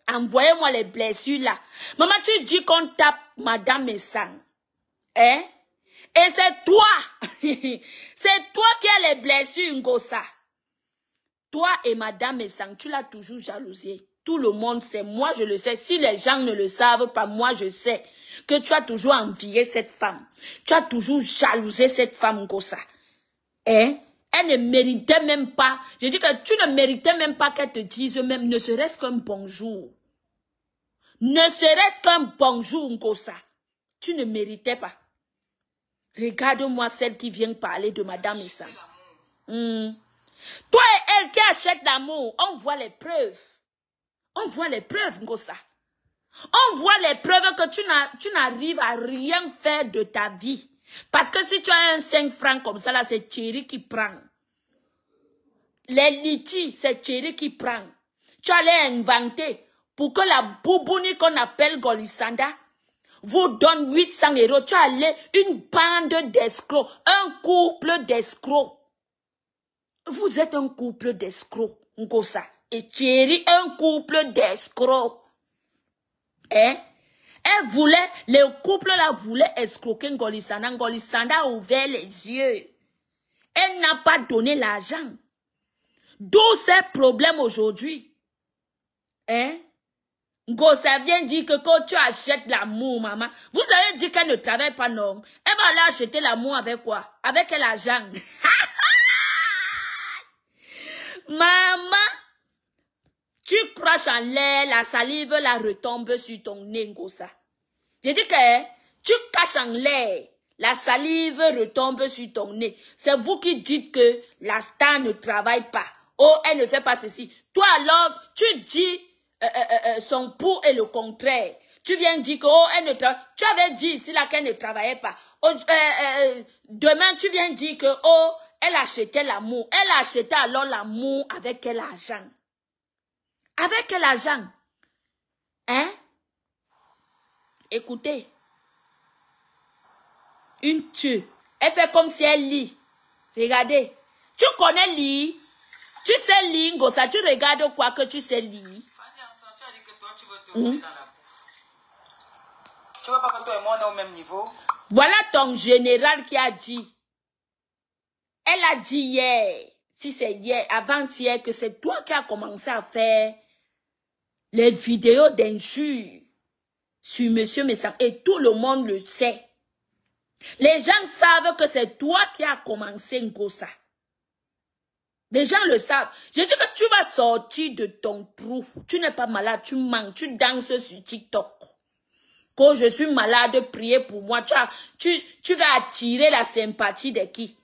Envoyez-moi les blessures là. Maman, tu dis qu'on tape Madame Messang. Et c'est toi. C'est toi qui as les blessures, Ngosa. Toi et Madame Messang, tu l'as toujours jalousée. Tout le monde sait, moi je le sais. Si les gens ne le savent pas, moi je sais que tu as toujours envié cette femme. Tu as toujours jalousé cette femme, Ngosa. Elle ne méritait même pas. Je dis que tu ne méritais même pas qu'elle te dise même, ne serait-ce qu'un bonjour. Ne serait-ce qu'un bonjour, Ngosa. Tu ne méritais pas. Regarde-moi celle qui vient parler de Madame Messang. Toi et elle qui achètent l'amour, on voit les preuves. On voit les preuves, Ngosa. On voit les preuves que tu n'arrives à rien faire de ta vie. Parce que si tu as un 5 francs comme ça, là, c'est Thierry qui prend. Les litchis, c'est Thierry qui prend. Tu allais inventer pour que la boubouni qu'on appelle Golisanda vous donne 800 €. Tu allais une bande d'escrocs, un couple d'escrocs. Vous êtes un couple d'escrocs, Ngosa. Et Thierry, un couple d'escrocs. Elle voulait, le couple là voulait escroquer Ngolisanda. Ngolisanda a ouvert les yeux. Elle n'a pas donné l'argent. D'où ces problèmes aujourd'hui. Ngosa vient dire que quand tu achètes l'amour, maman, vous avez dit qu'elle ne travaille pas, non. Elle va aller acheter l'amour avec quoi? Avec quel argent? Maman, tu craches en l'air, la salive la retombe sur ton nez, Ngosa. J'ai dit que tu caches en l'air, la salive retombe sur ton nez. C'est vous qui dites que la star ne travaille pas. Oh, elle ne fait pas ceci. Toi alors, tu dis son pour et le contraire. Tu viens dire que oh, elle ne travaille. Tu avais dit ici là qu'elle ne travaillait pas. Oh, demain, tu viens dire que oh, elle achetait l'amour. Elle achetait alors l'amour avec quel argent? Avec quel argent? Écoutez. Une tue. Elle fait comme si elle lit. Regardez. Tu connais lire? Tu sais lire, Ngosa. Tu regardes quoi que tu sais lire? Tu vois pas que toi et moi, on est au même niveau? Voilà ton général qui a dit. Elle a dit hier, si c'est hier, avant-hier, que c'est toi qui as commencé à faire les vidéos d'injures sur Monsieur Messang. Et tout le monde le sait. Les gens savent que c'est toi qui as commencé Ngosa. Les gens le savent. Je dis que tu vas sortir de ton trou. Tu n'es pas malade, tu manques, tu danses sur TikTok. Quand je suis malade, priez pour moi. Tu vas attirer la sympathie de qui?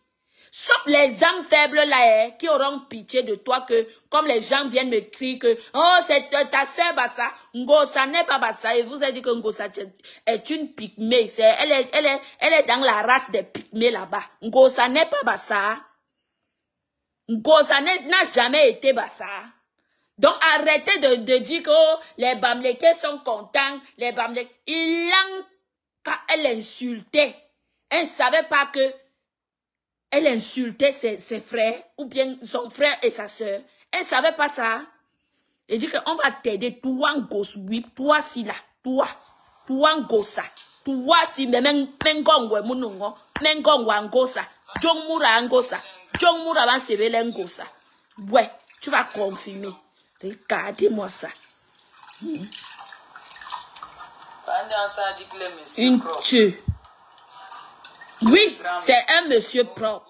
Sauf les âmes faibles là, qui auront pitié de toi, que comme les gens viennent me crier que oh c'est ta sœur Bassa, Ngosa n'est pas Bassa, et vous avez dit que Ngosa est une pygmée, elle est dans la race des pygmées là-bas. Ngosa n'est pas Bassa. Ngosa n'a jamais été Bassa. Donc arrêtez de dire que oh, les Bamlékés sont contents, les Bamlékés. Quand elle insultait, elle ne savait pas que elle insultait ses frères, ou bien son frère et sa soeur. Elle ne savait pas ça. Elle dit qu'on va t'aider, toi Ngosa, oui, toi si là, toi Ngosa, toi si, mais mengongwe munungo, mengongwa Ngosa, jongmura Ngosa, jongmura van sevele Ngosa. Ouais, tu vas confirmer. Regardez-moi ça. Une tue. Oui, c'est un monsieur propre.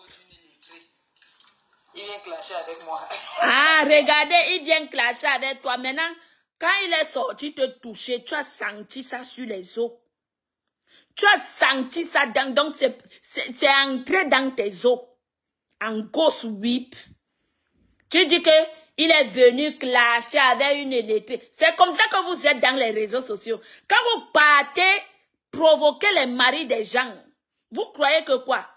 Il vient clasher avec moi. Ah, regardez, il vient clasher avec toi. Maintenant, quand il est sorti te toucher, tu as senti ça sur les os. Tu as senti ça dans, donc c'est entré dans tes os. En ghost whip. Tu dis que il est venu clasher avec une électrique. C'est comme ça que vous êtes dans les réseaux sociaux. Quand vous partez provoquer les maris des gens, vous croyez que quoi?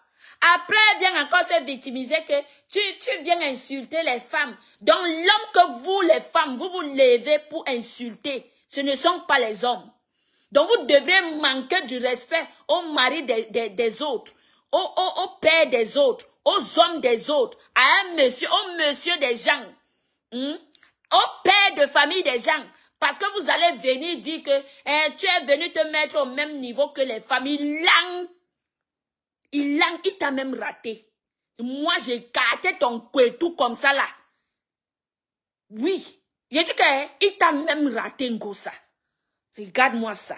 Après, vient encore se victimiser que tu viens insulter les femmes. Donc, l'homme que vous, les femmes, vous vous levez pour insulter, ce ne sont pas les hommes. Donc, vous devrez manquer du respect aux maris des autres, aux pères des autres, aux hommes des autres, à un monsieur, au monsieur des gens, au père de famille des gens. Parce que vous allez venir dire que tu es venu te mettre au même niveau que les familles. Il t'a même raté. Moi, j'ai carté ton couetou comme ça là. Oui. J'ai dit qu'il t'a même raté Ngosa. Regarde-moi ça.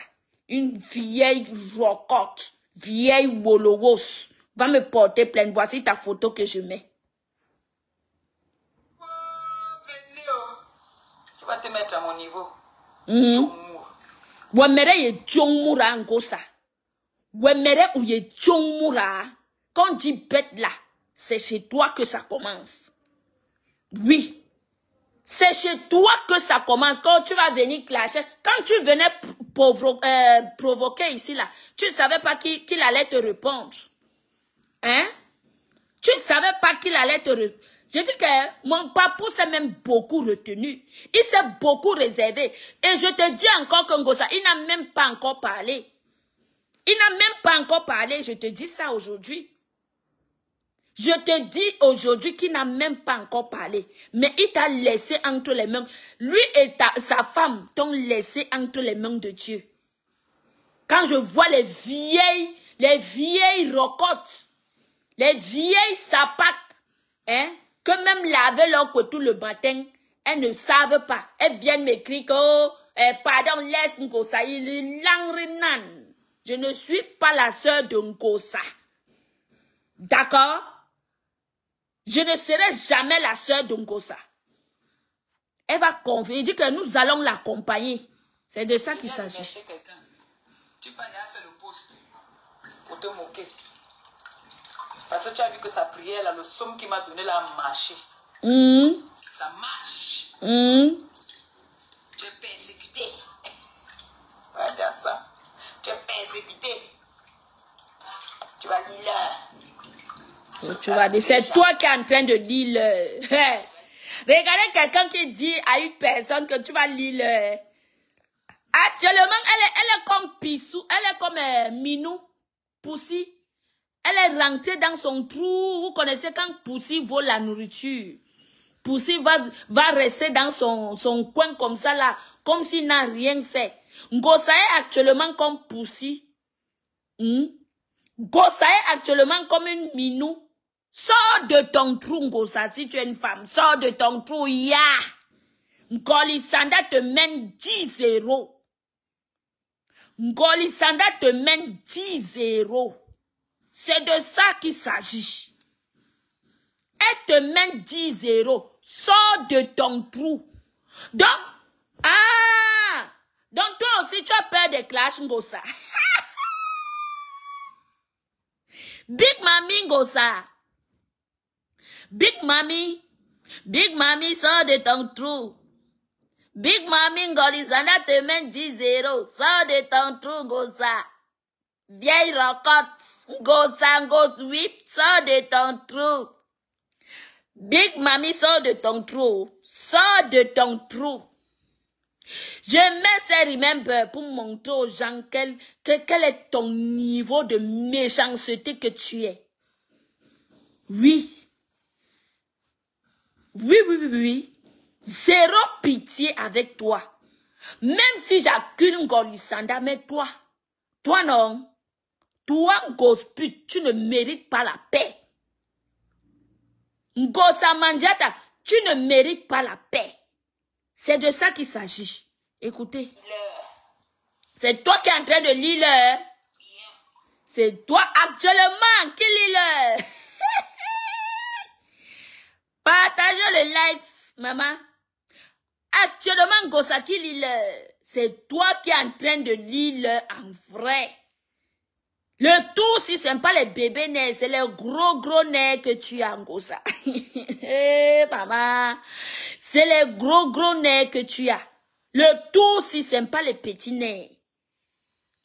Une vieille rocotte, vieille wolowos, va me porter plainte. Voici ta photo que je mets. Tu vas te mettre à mon niveau. Wemere ye jongmura Ngosa. Wemere ou ye jongmura. Quand on dit bête là, c'est chez toi que ça commence. Oui. C'est chez toi que ça commence. Quand tu vas venir clasher, quand tu venais provoquer ici là, tu ne savais pas qu'il allait te répondre. Hein? Tu ne savais pas qu'il allait te répondre. Je dis que mon papou s'est même beaucoup retenu. Il s'est beaucoup réservé. Et je te dis encore que Ngosa, il n'a même pas encore parlé. Il n'a même pas encore parlé. Je te dis ça aujourd'hui. Je te dis aujourd'hui qu'il n'a même pas encore parlé. Mais il t'a laissé entre les mains. Lui et sa femme t'ont laissé entre les mains de Dieu. Quand je vois les vieilles rocottes, les vieilles sapates, hein, que même laver leur couteau le matin, elles ne savent pas. Elles viennent m'écrire que, oh, pardon, laisse Ngosa, il est langrinan. Je ne suis pas la sœur de Ngosa. D'accord? Je ne serai jamais la sœur de Ngosa. Elle va confier. Il dit que nous allons l'accompagner. C'est de ça qu'il s'agit. Tu vas aller faire le poste pour te moquer. Parce que tu as vu que sa prière, là, le somme qu'il m'a donné, là, a marché. Ça marche. Tu es persécuté. Regarde ça. Tu es persécuté. Tu vas lire là. Tu vas dire, c'est toi qui es en train de lire le. Regardez quelqu'un qui dit à une personne que tu vas lire le. Actuellement, elle est comme Pissou, elle est comme Minou, Poussi. Elle est rentrée dans son trou. Vous connaissez quand Poussi vole la nourriture. Poussi va rester dans son coin comme ça là, comme s'il n'a rien fait. Ngosa est actuellement comme Poussi. Ngosa est actuellement comme une minou. Sors de ton trou, Ngosa, si tu es une femme. Sors de ton trou, ya. Ngolisanda te mène 10-0. Ngolisanda te mène 10-0. C'est de ça qu'il s'agit. Elle te mène 10-0. Sors de ton trou. Donc, donc toi aussi tu as peur des clashs, Ngosa. Big Mami, Ngosa. Big Mami, sors de ton trou. Big Mami, Ngolisanda te mène 10-0. Sors de ton trou, Ngosa. Vieille rocotte, Ngosa, whip, sors de ton trou. Big Mami, sors de ton trou. Sors de ton trou. Je mets ces remember pour montrer aux gens quel est ton niveau de méchanceté que tu es. Oui. Oui. Zéro pitié avec toi. Même si j'accule Ngolisanda, mais toi non. Toi, Ngosput, tu ne mérites pas la paix. Ngosa Manjata, tu ne mérites pas la paix. C'est de ça qu'il s'agit. Écoutez. C'est toi qui es en train de lire. C'est toi actuellement qui lis. Partagez le live, maman. Actuellement, Ngosa qui lit. C'est toi qui es en train de lire en vrai. Le tout, si ce n'est pas les bébés nez, c'est les gros nez que tu as, Ngosa. Maman, c'est les gros nez que tu as. Le tout, si ce n'est pas les petits nez.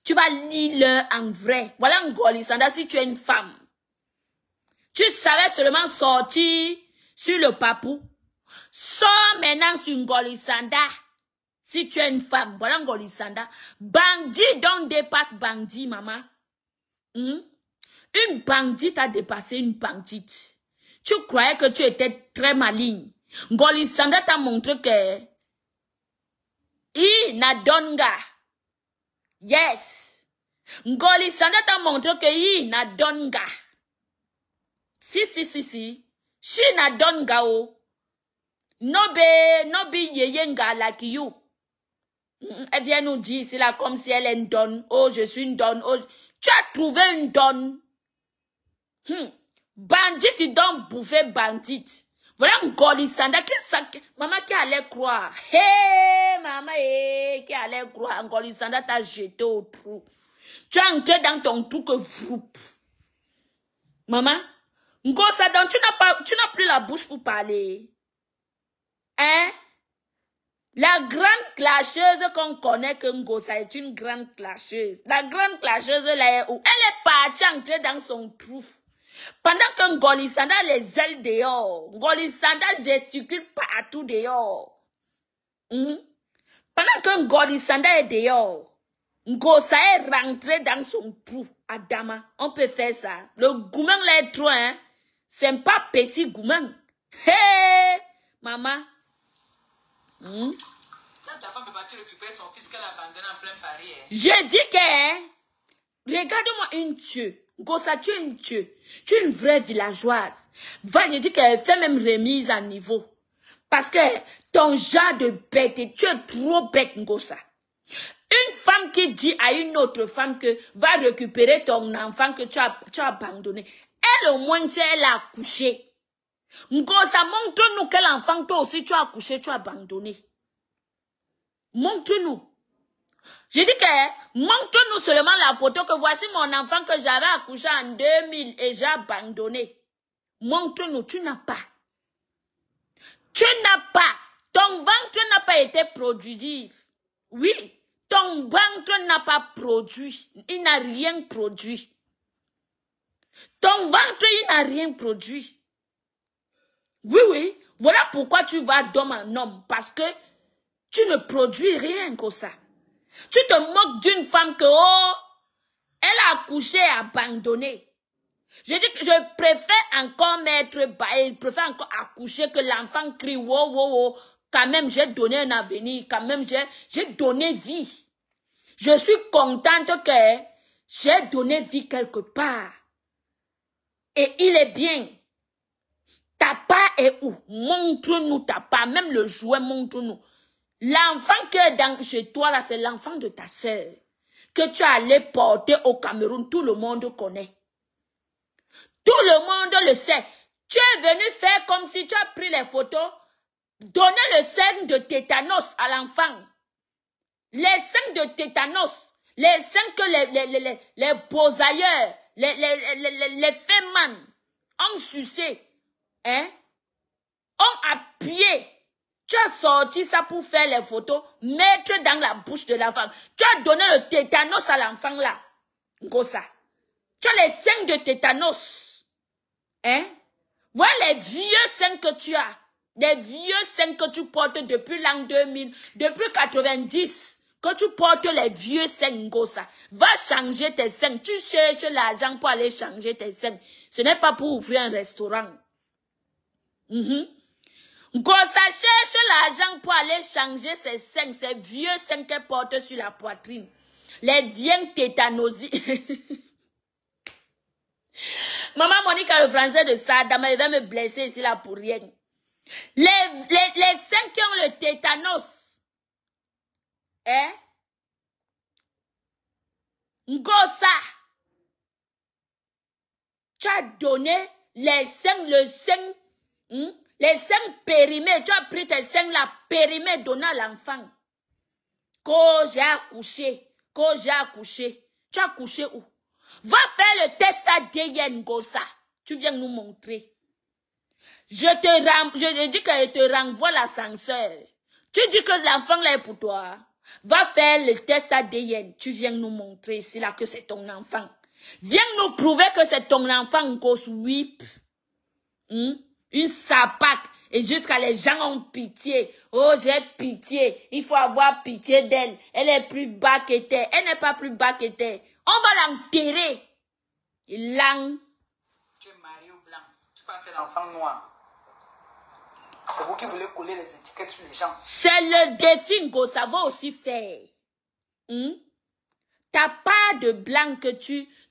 Tu vas lire en vrai. Voilà, Ngolisanda, si tu es une femme. Tu savais seulement sortir sur le papou. Sors maintenant sur Ngolisanda. Si tu es une femme, voilà Ngolisanda. Bandit dont dépasse bandit, maman. Une bandite a dépassé une bandite. Tu croyais que tu étais très maligne. Ngolisanda t'a montré que Nadonga. Yes. Ngolisanda t'a montré que Nadonga. Si. Si Nadonga o. No be yeyenga like you. Elle vient nous dire ici là comme si elle est une donne. Oh, je suis une donne. Oh, tu as trouvé une donne. Bandit, tu donnes bouffer bandit. Voilà Ngolisanda. Maman qui allait croire. Maman, qui allait croire. Ngolisanda t'a jeté au trou. Tu as entré dans ton trou que vous. Maman, Ngosa, donc tu n'as plus la bouche pour parler. Hein? La grande clasheuse qu'on connaît que Ngosa est une grande clasheuse. La grande clasheuse là est où? Elle est partie entrer dans son trou. Pendant que Ngolisanda les ailes dehors. Ngolisanda gesticule partout dehors. Pendant que Ngolisanda est dehors. Ngosa est rentré dans son trou. Adama, on peut faire ça. Le goumen là est trop, hein. C'est pas petit goumen. Hey, maman. Ta femme peut partir récupérer son fils qu'elle a abandonné en plein Paris. Je dis que, regarde-moi une Dieu. Ngosa, tu es une Dieu. Tu es une vraie villageoise. Va, je dis qu'elle fait même remise à niveau. Parce que ton genre de bête, tu es trop bête, Ngosa. Une femme qui dit à une autre femme que va récupérer ton enfant que tu as abandonné. Elle, au moins, elle a accouché. Ngosa, montre-nous quel enfant toi aussi tu as accouché, tu as abandonné. Montre-nous. Je dis que montre-nous seulement la photo que voici mon enfant que j'avais accouché en 2000 et j'ai abandonné. Montre-nous, tu n'as pas. Tu n'as pas. Ton ventre n'a pas été productif. Oui, ton ventre n'a pas produit. Il n'a rien produit. Ton ventre, il n'a rien produit. Oui. Voilà pourquoi tu vas d'homme en homme. Parce que tu ne produis rien comme ça. Tu te moques d'une femme que, oh, elle a accouché et abandonné. Je dis que je préfère encore m'être baillé, je préfère encore accoucher que l'enfant crie, wow, wow, wow. Quand même, j'ai donné un avenir, quand même, j'ai donné vie. Je suis contente que j'ai donné vie quelque part. Et il est bien. Ta part est où? Montre-nous ta part. Même le jouet, montre-nous. L'enfant qui est chez toi, là, c'est l'enfant de ta sœur. Que tu as allé porter au Cameroun. Tout le monde connaît. Tout le monde le sait. Tu es venu faire comme si tu as pris les photos. Donner le sein de tétanos à l'enfant. Les seins de tétanos. Les seins que les beaux-ailleurs, les femmes ont sucé. Hein? Ont appuyé. Tu as sorti ça pour faire les photos, mettre dans la bouche de l'enfant. Tu as donné le tétanos à l'enfant là. Gossa. Tu as les seins de tétanos. Hein? Voilà les vieux seins que tu as. Des vieux seins que tu portes depuis l'an 2000, depuis 90. Que tu portes les vieux seins, Ngosa. Va changer tes seins. Tu cherches l'argent pour aller changer tes seins. Ce n'est pas pour ouvrir un restaurant. Ngosa cherche l'argent pour aller changer ses seins, ces vieux seins qu'elle porte sur la poitrine. Les vieux tétanosis. Maman Monique a le français de ça, elle va me blesser ici là pour rien. Les seins qui ont le tétanos. Hein? Ngosa. Tu as donné les seins, le sein, les seins périmés. Tu as pris tes seins là, périmés, donné à l'enfant. Quand j'ai accouché, tu as accouché où? Va faire le test ADN, Ngosa. Tu viens nous montrer. Je dis que je te renvoie l'ascenseur. Tu dis que l'enfant là est pour toi. Va faire le test ADN. Tu viens nous montrer ici là que c'est ton enfant. Viens nous prouver que c'est ton enfant, Ngos Whip. Une sapac. Et jusqu'à les gens ont pitié. Oh, j'ai pitié. Il faut avoir pitié d'elle. Elle est plus bas que terre. Elle n'est pas plus bas que terre. On va l'enterrer. Tu es marié au blanc. Tu vas faire l'enfant noir. C'est vous qui voulez coller les étiquettes sur les gens. C'est le défi que ça va aussi faire. Ta part de blanc que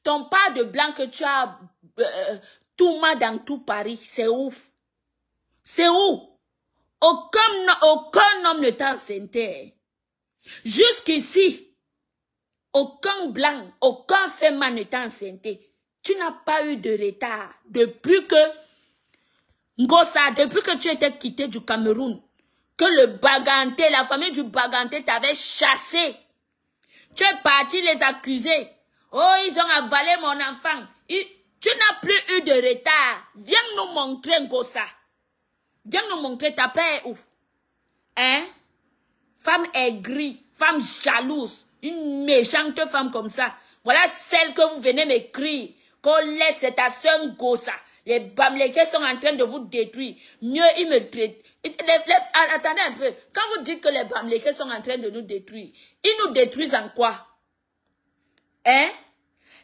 ton part de blanc que tu as tout mal dans tout Paris, c'est où? C'est où? Aucun homme ne t'a enceinté. Jusqu'ici, aucun blanc, aucun femme ne t'a enceinté. Tu n'as pas eu de retard depuis que Ngosa, depuis que tu étais quitté du Cameroun, que le Baganté, la famille du Baganté t'avait chassé. Tu es parti les accuser. Oh, ils ont avalé mon enfant. Tu n'as plus eu de retard. Viens nous montrer, Ngosa. Viens nous montrer ta paix où. Hein? Femme aigrie, femme jalouse, une méchante femme comme ça. Voilà celle que vous venez m'écrire. Colette, c'est ta soeur Ngosa. Les Bamlékés sont en train de vous détruire. Mieux, ils me détruisent. Attendez un peu. Quand vous dites que les Bamlékés sont en train de nous détruire, ils nous détruisent en quoi? Hein?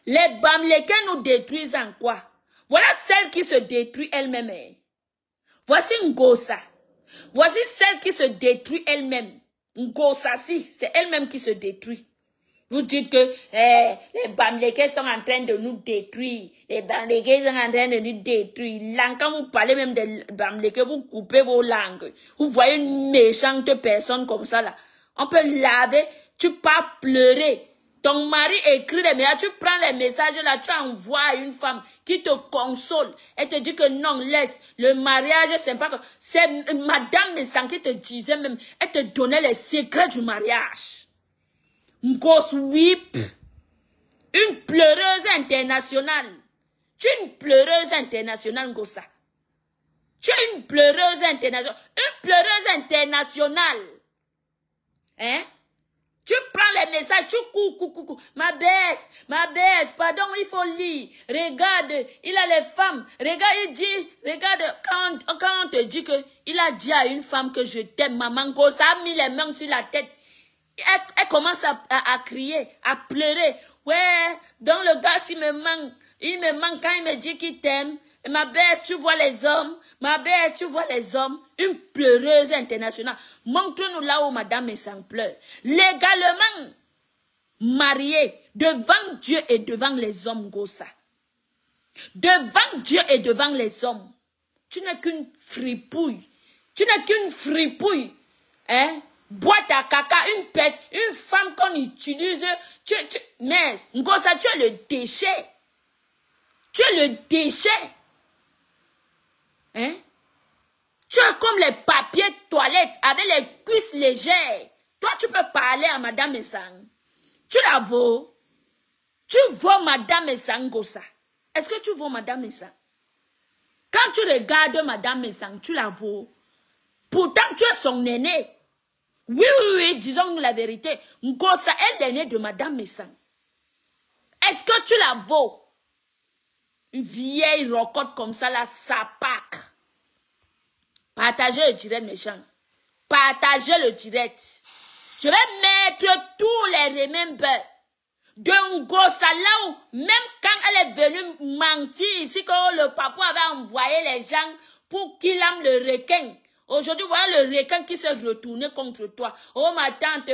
Les Bamlékés nous détruisent en quoi? Voilà celle qui se détruit elle-même. Voici Ngosa. Voici celle qui se détruit elle-même. Ngosa, si, c'est elle-même qui se détruit. Vous dites que les Bamlékés sont en train de nous détruire. Les Bamlékés sont en train de nous détruire. Quand vous parlez même des Bamlékés, vous coupez vos langues. Vous voyez une méchante personne comme ça là. On peut laver, tu pars pleurer. Ton mari écrit des messages, tu prends les messages là, tu envoies à une femme qui te console. Elle te dit que non, laisse, le mariage, c'est pas que... C'est Madame Messan qui te disait même, elle te donnait les secrets du mariage. Ngos Whip, une pleureuse internationale. Tu es une pleureuse internationale, Ngosa. Tu es une pleureuse internationale. Une pleureuse internationale. Hein? Tu prends les messages, tu cours. Ma baisse, pardon, il faut lire. Regarde, il a les femmes. Regarde, quand on te dit que il a dit à une femme que je t'aime, maman Ngosa a mis les mains sur la tête. Elle commence à crier, à pleurer. Ouais, donc le gars, s'il me manque, Il me manque quand il me dit qu'il t'aime. Ma belle, tu vois les hommes. Ma belle, tu vois les hommes. Une pleureuse internationale. Montre-nous là où Madame Mensang pleure. Légalement mariée devant Dieu et devant les hommes, Gossa. Devant Dieu et devant les hommes. Tu n'es qu'une fripouille. Tu n'es qu'une fripouille. Hein? Boîte à caca, une femme qu'on utilise. Mais, Ngosa, tu es le déchet. Tu es le déchet. Hein? Tu es comme les papiers de toilette avec les cuisses légères. Toi, tu peux parler à Madame Mensang. Tu la vaux. Tu vaux Madame Mensang, Ngosa. Est-ce que tu vaux Madame Mensang? Quand tu regardes Madame Mensang, tu la vaux. Pourtant, tu es son aîné. Oui, oui, oui, disons-nous la vérité. Ngosa est l'aîné de Madame Mensang. Est-ce que tu la vaux? Une vieille rocotte comme ça, là, ça pack. Partagez le direct, mes gens. Partagez le direct. Je vais mettre tous les remembers de Ngosa là où, même quand elle est venue mentir ici, que le papa avait envoyé les gens pour qu'il aime le requin. Aujourd'hui, voilà le requin qui s'est retourné contre toi. Oh, ma tante,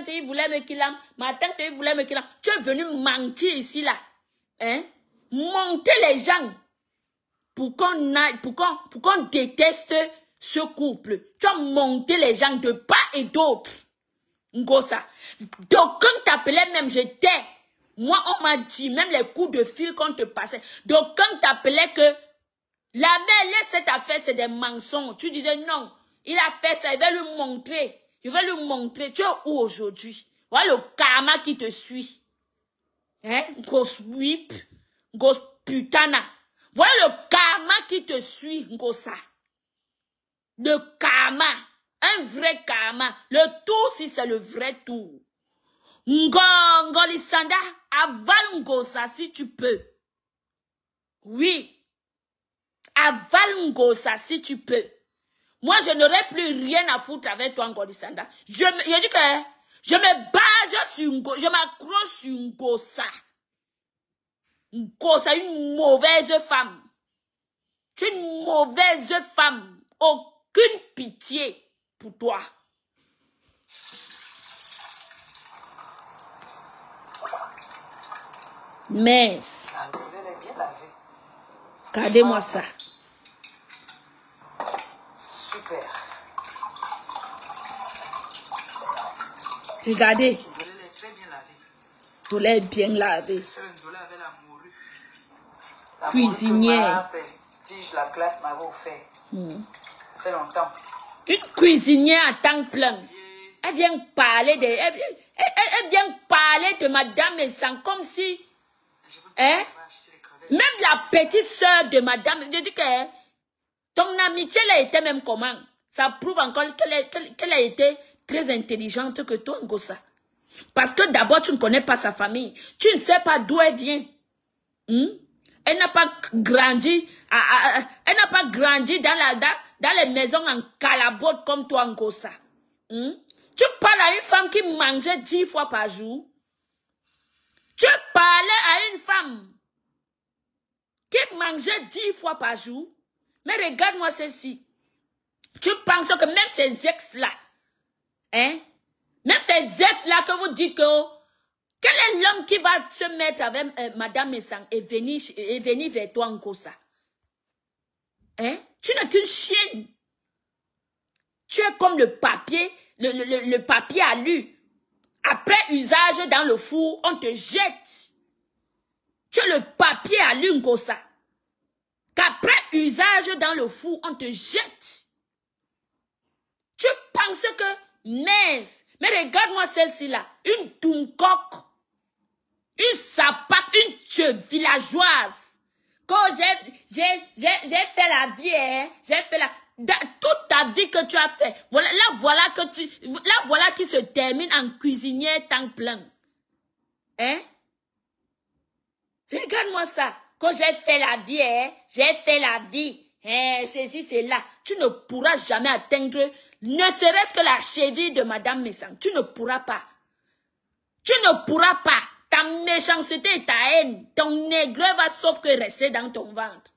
il voulait me qu'il aime. Ma tante, il voulait me qu'il aime. Tu es venu mentir ici, là. Hein? Monter les gens pour qu'on déteste ce couple. Tu as monté les gens de part et d'autre. Ngosa. D'aucuns t'appelaient même, j'étais. Moi, on m'a dit, même les coups de fil qu'on te passait. D'aucuns t'appelaient que la mère, laisse cette affaire, c'est des mensonges. Tu disais non, il a fait ça, il va lui montrer. Je vais lui montrer. Tu es où aujourd'hui? Voilà le karma qui te suit. Hein? Grosse whip. Grosse putana. Voilà le karma qui te suit, Ngosa. Le karma. Un vrai karma. Le tour, si c'est le vrai tour. Ngolisanda, avale Ngosa si tu peux. Oui. Avale Ngosa si tu peux. Moi, je n'aurai plus rien à foutre avec toi, Ngolisanda. Je dis que je me base sur Ngosa. Je m'accroche sur Ngosa. Ngosa, une mauvaise femme. Tu es une mauvaise femme. Aucune pitié pour toi. Mais, regardez-moi ça. Super. Regardez. Je l'ai bien lavé. Cuisinière. Prestige, la classe m'avait offert. Ça fait longtemps. Une cuisinière à temps plein. Elle vient parler de... Elle vient parler de Madame Mensang comme si... Hein? Même la petite sœur de Madame... Je dis que... Ton amitié, elle était même comment? Ça prouve encore qu'elle a été très intelligente que toi, Ngosa. Parce que d'abord, tu ne connais pas sa famille. Tu ne sais pas d'où elle vient. Elle n'a pas grandi, elle n'a pas grandi dans les maisons en calabote comme toi, Ngosa. Tu parles à une femme qui mangeait 10 fois par jour. Tu parlais à une femme qui mangeait 10 fois par jour. Mais regarde-moi ceci. Tu penses que même ces ex-là, hein? Même ces ex-là que vous dites que... Quel est l'homme qui va se mettre avec Madame Mensang et venir vers toi, Ngosa? Hein? Tu n'es qu'une chienne. Tu es comme le papier, le papier alu. Après usage dans le four, on te jette. Tu es le papier alu, Ngosa. Qu'après usage dans le four, on te jette. Tu penses que, mince, mais regarde-moi celle-ci là, une Dunkok. Une sapac, une villageoise. Quand j'ai fait la vie, hein, j'ai fait toute ta vie que tu as fait. Voilà qui se termine en cuisinière temps plein. Hein? Regarde-moi ça. Quand j'ai fait la vie, hein, j'ai fait la vie. Hein, ceci, c'est là. Tu ne pourras jamais atteindre, ne serait-ce que la cheville de Madame Mensang. Tu ne pourras pas. Tu ne pourras pas. ta méchanceté et ta haine, ton aigreur va sauf que rester dans ton ventre.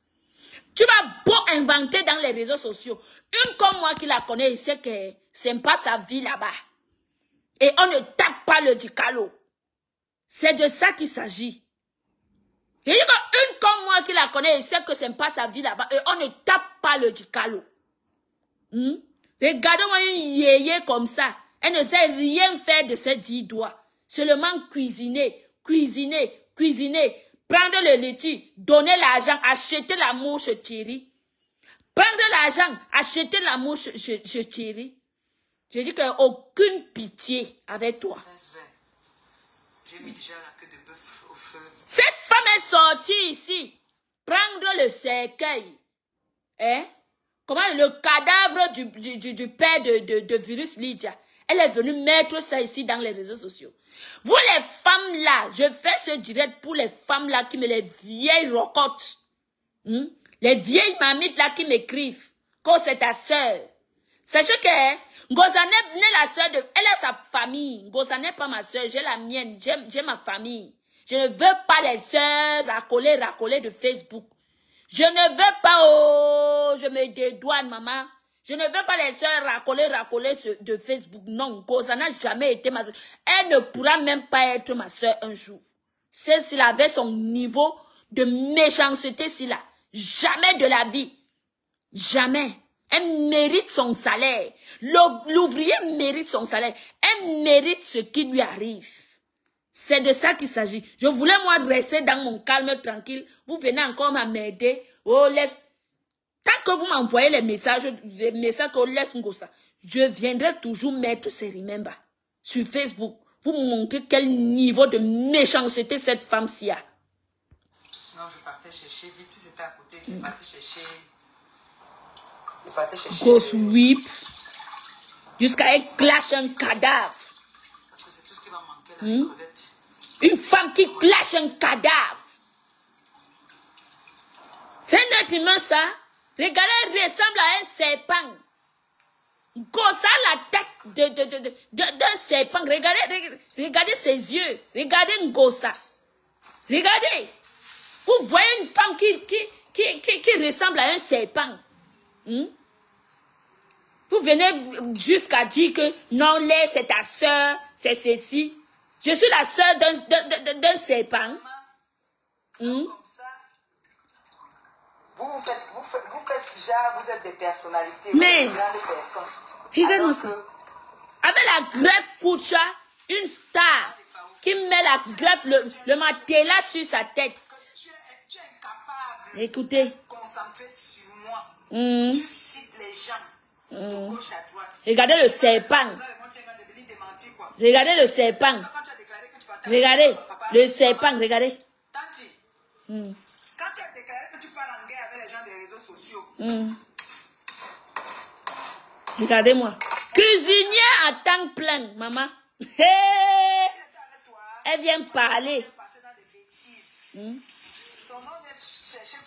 Tu vas beau inventer dans les réseaux sociaux. Une comme moi qui la connaît, il sait que c'est pas sa vie là-bas. Et on ne tape pas le dicalo. C'est de ça qu'il s'agit. Il dit qu'une comme moi qui la connaît, il sait que c'est pas sa vie là-bas. Et on ne tape pas le dicalo. Regardez-moi une yéyé comme ça. Elle ne sait rien faire de ses 10 doigts. Seulement cuisiner, cuisiner, cuisiner. Prendre le litchi, donner l'argent, acheter la mouche Thierry. Prendre l'argent, acheter la mouche chez Thierry. Je dis qu'il n'y a aucune pitié avec toi. J'ai mis déjà la queue de bœuf au feu. Cette femme est sortie ici. Prendre le cercueil. Hein? Comment le cadavre du père de Virus Lydia. Elle est venue mettre ça ici dans les réseaux sociaux. Vous les femmes là, je fais ce direct pour les femmes là qui me les vieilles rocottes. Les vieilles mamites là qui m'écrivent. Quand c'est ta soeur. Sachez que Ngosane n'est la soeur de... Elle a sa famille. Ngosane n'est pas ma soeur, j'ai la mienne. J'ai ma famille. Je ne veux pas les soeurs racoler de Facebook. Je ne veux pas, oh, je me dédouane, maman. Je ne veux pas les soeurs racoler de Facebook. Non, Ngosane n'a jamais été ma soeur. Elle ne pourra même pas être ma soeur un jour. C'est s'il avait son niveau de méchanceté, s'il a. Jamais de la vie. Jamais. Elle mérite son salaire. L'ouvrier mérite son salaire. Elle mérite ce qui lui arrive. C'est de ça qu'il s'agit. Je voulais moi rester dans mon calme tranquille. Vous venez encore m'aider. Oh, laisse. Tant que vous m'envoyez les messages que laisse Ngosa, je viendrai toujours mettre ces remember sur Facebook. Vous montrez quel niveau de méchanceté cette femme-ci a. Sinon, je partais chercher. Vite, c'était à côté. Je partais chercher. Ghost whip. Jusqu'à elle clash un cadavre. Parce que c'est tout ce qui va manquer dans les crevettes. Une femme qui clash un cadavre. C'est un être humain, ça. Regardez, elle ressemble à un serpent. Gossa la tête d'un serpent. Regardez ses yeux. Regardez Ngosa. Regardez. Vous voyez une femme qui ressemble à un serpent. Vous venez jusqu'à dire que non, laisse, c'est ta soeur, c'est ceci. Je suis la soeur d'un serpent. Comme ça, vous faites déjà, vous êtes des personnalités. Mais, vous êtes des personnes. regarde-moi ça. Avec la greffe Koucha, une star qui met la greffe, le matelas sur sa tête. Tu es incapable Écoutez. de te concentrer sur moi. Tu cites les gens de gauche à droite. Regardez le serpent. Regardez le serpent. Regardez le serpent, regardez. Tanti, quand tu as déclaré que tu parles en guerre avec les gens des réseaux sociaux, regardez-moi. Cuisinière à temps plein, maman. Hey! Elle vient parler.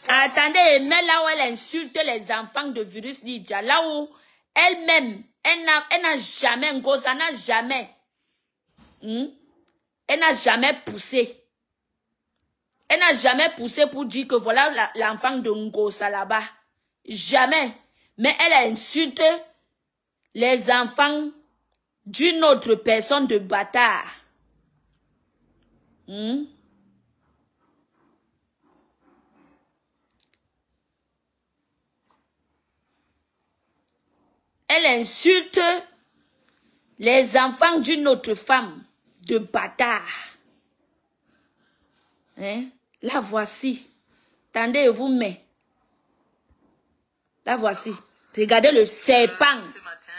Attendez, mais là où elle insulte les enfants de Virus Lydia, là où elle-même, elle n'a jamais, Ngosa n'a jamais, elle n'a jamais poussé. Elle n'a jamais poussé pour dire que voilà l'enfant de Ngosa là-bas. Jamais. Mais elle insulte les enfants d'une autre personne de bâtard. Elle insulte les enfants d'une autre femme de bâtard. Hein? La voici. Attendez, je vous mets. La voici. Regardez le serpent. ce matin,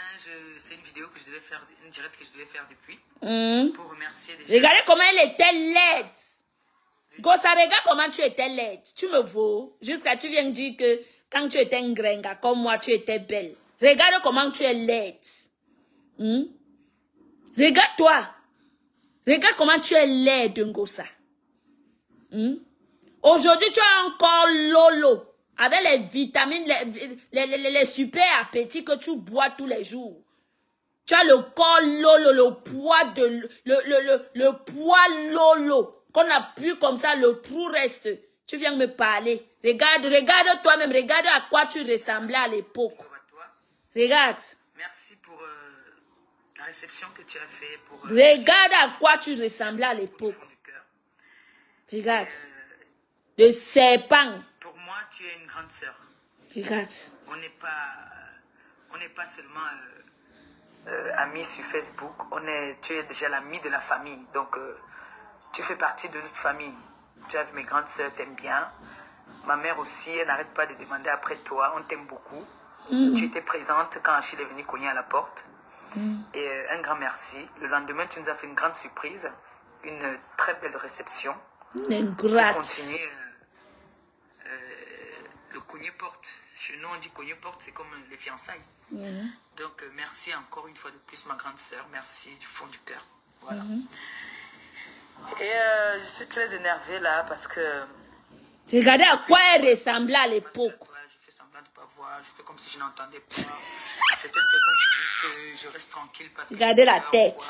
c'est une vidéo que je devais faire, une direct que je devais faire depuis. Pour remercier des gens. Regardez comment elle était laide. Gossa, regarde comment tu étais laide. Tu me vaux. Jusqu'à tu viens dire que quand tu étais un grenga, comme moi, tu étais belle. Regarde comment tu es laide. Regarde-toi. Regarde comment tu es laide, Ngosa. Aujourd'hui, tu as encore lolo. Avec les vitamines, les super appétits que tu bois tous les jours. Tu as le corps lolo, le poids lolo. qu'on a pu comme ça, le trou reste. Tu viens me parler. Regarde, regarde toi-même, regarde à quoi tu ressemblais à l'époque. Regarde. Merci pour la réception que tu as fait. Regarde à quoi tu ressemblais à l'époque. Regarde. Le serpent. Pour moi, tu es une grande sœur. Regarde. On n'est pas seulement amis sur Facebook. Tu es déjà l'ami de la famille. Donc, tu fais partie de notre famille. Tu as vu, mes grandes sœurs t'aiment bien. Ma mère aussi, elle n'arrête pas de demander après toi. On t'aime beaucoup. Tu étais présente quand Achille est venu cogner à la porte. Et un grand merci. Le lendemain, tu nous as fait une grande surprise. Une très belle réception. Une grâce. Continue le cogner-porte. Chez nous, on dit cogner-porte, c'est comme les fiançailles. Donc, merci encore une fois de plus, ma grande sœur. Merci du fond du cœur. Voilà. Et je suis très énervée là parce que... Regardez à quoi elle ressemblait à l'époque. Je fais semblant de ne pas voir, je fais comme si je n'entendais pas. Certaines personnes qui disent que je reste tranquille parce que... Regardez la tête.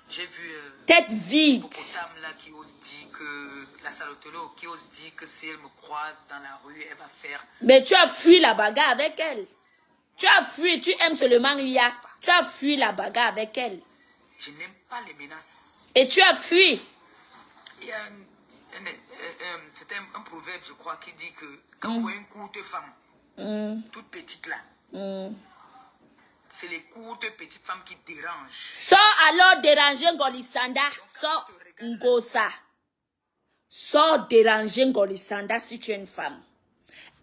J'ai vu... tête vide. Là qui ose dire que... La salotolo qui ose dire que si elle me croise dans la rue, elle va faire... Mais tu as fui la bagarre avec elle. Tu as fui, tu aimes seulement Lia. Tu as fui la bagarre avec elle. Je n'aime pas les menaces. Et tu as fui. Il y a c'est un proverbe, je crois, qui dit que quand vous voyez une courte femme, toute petite là, c'est les courtes petites femmes qui dérangent. Sors alors déranger Ngolisanda. Sors Ngosa. Sors déranger Ngolisanda si tu es une femme.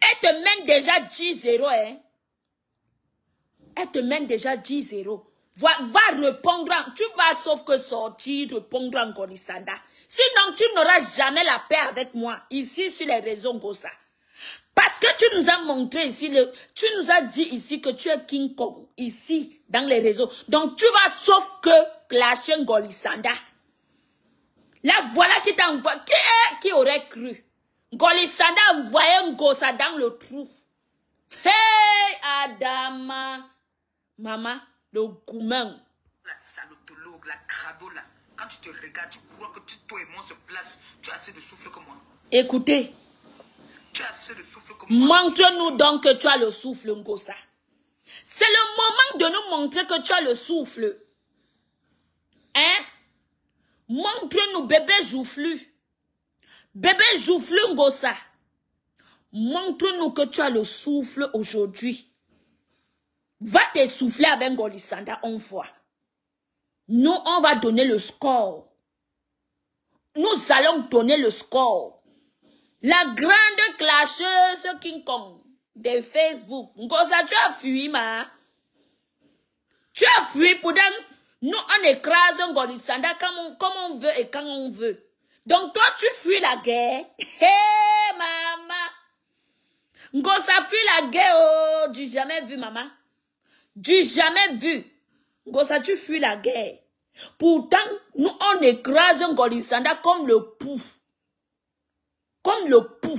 Elle te mène déjà 10-0, hein. Elle te mène déjà 10-0. Va répondre, tu vas sauf que sortir, répondre à Ngolisanda. Sinon, tu n'auras jamais la paix avec moi, ici, sur les réseaux Ngosa. Parce que tu nous as montré ici, tu nous as dit ici que tu es King Kong, ici, dans les réseaux. Donc, tu vas sauf que clasher Ngolisanda. Là, voilà qui t'envoie. Qui aurait cru? Ngolisanda envoyait Ngosa dans le trou. Hey, Adama. Maman, le gourmand. La salotologue, la crado là. Quand tu te regardes, tu crois que toi et moi se place. Tu as assez de souffle que moi. Écoutez. Tu as assez de souffle que moi. Montre-nous donc que tu as le souffle, Ngosa. C'est le moment de nous montrer que tu as le souffle. Hein? Montre-nous, bébé joufflu. Bébé joufflu, Ngosa. Montre-nous que tu as le souffle aujourd'hui. Va te souffler avec Ngolisanda, on voit. Nous, on va donner le score. Nous allons donner le score. La grande clasheuse King Kong de Facebook. Ngosa, tu as fui, ma. Tu as fui pour dire, nous, on écrase Ngolisanda comme on veut et quand on veut. Donc, toi, tu fuis la guerre. Hé, maman. Ngosa fuit la guerre, oh, du jamais vu, maman. Du jamais vu. Ngosa, tu fuis la guerre. Pourtant, nous, on écrase Ngolisanda comme le pou. Comme le pou.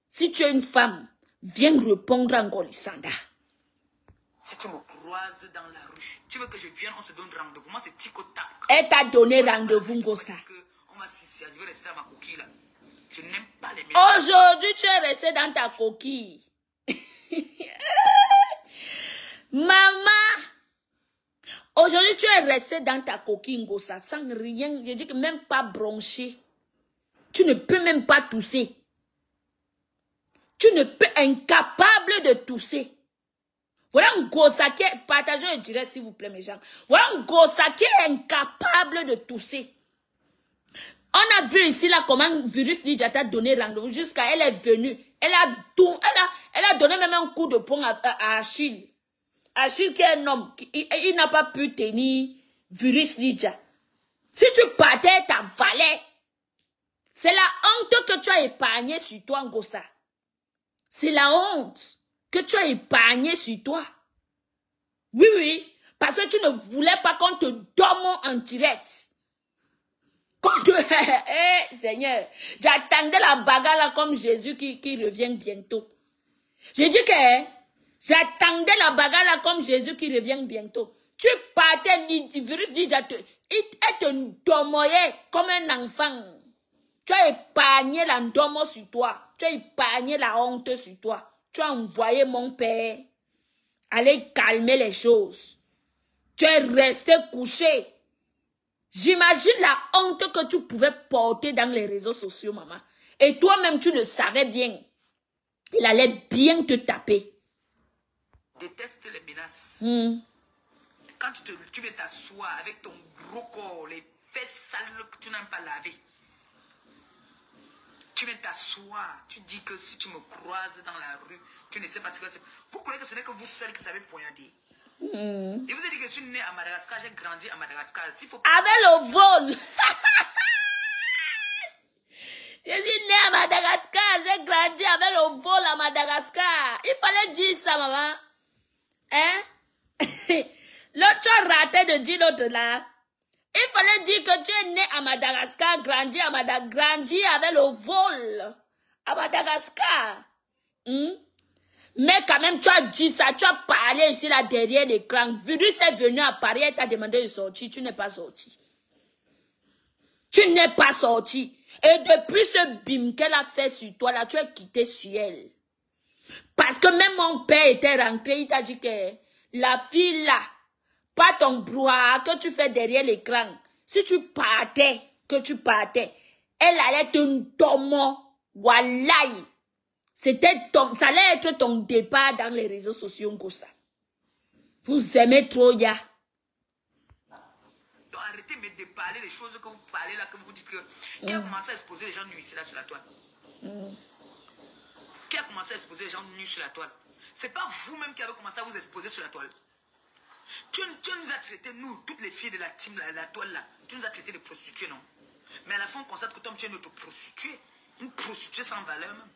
Si tu es une femme, viens répondre à Ngolisanda. Si tu me croises dans la rue, tu veux que je vienne, on se donne rendez-vous. Moi, c'est Tico-Tac. Elle t'a donné rendez-vous, Ngosa. On va s'y je vais rester dans ma coquille là. Je n'aime pas les mecs. Aujourd'hui, tu es resté dans ta coquille. Maman, aujourd'hui tu es resté dans ta coquille Ngosa sans rien, je dis que même pas broncher. Tu ne peux même pas tousser. Tu ne peux, incapable de tousser. Voilà Ngosa qui est, partagez le direct s'il vous plaît mes gens. Voilà Ngosa qui est incapable de tousser. On a vu ici là comment Virus Lydia t'a donné rendez-vous jusqu'à elle est venue. Elle a donné même un coup de poing à Achille. Achille qui est un homme, il n'a pas pu tenir Virus Lydia. Si tu partais ta valet, c'est la honte que tu as épargnée sur toi, Ngosa. C'est la honte que tu as épargnée sur toi. Oui, oui, parce que tu ne voulais pas qu'on te dorme en direct. Hey, Seigneur, j'attendais la bagarre là comme Jésus qui revient bientôt. J'ai dit que j'attendais la bagarre là comme Jésus qui revient bientôt. Tu partais, le virus dit, elle te dormoyait comme un enfant. Tu as épargné la ndomo sur toi. Tu as épargné la honte sur toi. Tu as envoyé mon père aller calmer les choses. Tu es resté couché. J'imagine la honte que tu pouvais porter dans les réseaux sociaux, maman. Et toi-même, tu le savais bien. Il allait bien te taper. Déteste les menaces. Quand tu veux t'asseoir avec ton gros corps, les fesses sales que tu n'aimes pas laver. Tu viens t'asseoir, tu dis que si tu me croises dans la rue, tu ne sais pas ce que c'est. Vous croyez que ce n'est que vous seul qui savez poignarder. Et vous avez dit que je suis né à Madagascar, j'ai grandi à Madagascar. Faut... Avec le vol. Je suis né à Madagascar, j'ai grandi avec le vol à Madagascar. Il fallait dire ça, maman. Hein? L'autre, tu as raté de dire l'autre là. Il fallait dire que tu es né à Madagascar, grandi avec le vol à Madagascar. Mais quand même, tu as dit ça, tu as parlé ici là derrière l'écran. Virus est venu à Paris et t'a demandé de sortir, tu n'es pas sorti. Tu n'es pas sorti. Et depuis ce bim qu'elle a fait sur toi là, tu as quitté sur elle. Parce que même mon père était rentré, il t'a dit que la fille là, pas ton brouhaha que tu fais derrière l'écran. Si tu partais, elle allait te tomber. Wallahi. Ça allait être ton départ dans les réseaux sociaux, Ngosa. Vous aimez trop, ya. Donc arrêtez de parler les choses que vous parlez là, que vous dites que... Qui a commencé à exposer les gens nus ici là sur la toile? Qui a commencé à exposer les gens nus sur la toile? C'est pas vous-même qui avez commencé à vous exposer sur la toile. Tu nous as traité, nous, toutes les filles de la team, la toile là, tu nous as traité de prostituées, non? Mais à la fin, on constate que toi, tu es notre prostituée. Une prostituée sans valeur même.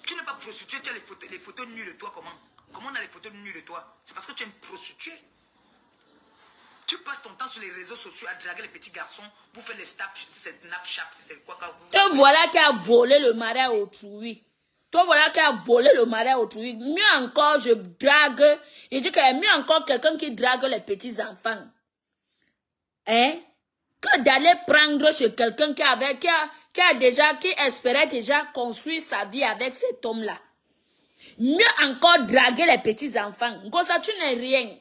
Tu n'es pas prostituée, tu as les photos nues de toi, comment? Comment on a les photos nues de toi? C'est parce que tu es une prostituée. Tu passes ton temps sur les réseaux sociaux à draguer les petits garçons, vous faites les Snapchat, c'est quoi quand vous... Toi, voilà qui a volé le mari à autrui. Toi, voilà qui a volé le mari à autrui. Mieux encore, je drague. Il dit qu'il y a mieux encore quelqu'un qui drague les petits enfants. Hein? Que d'aller prendre chez quelqu'un qui espérait déjà construire sa vie avec cet homme-là. Mieux encore draguer les petits enfants. Gossa, tu n'es rien.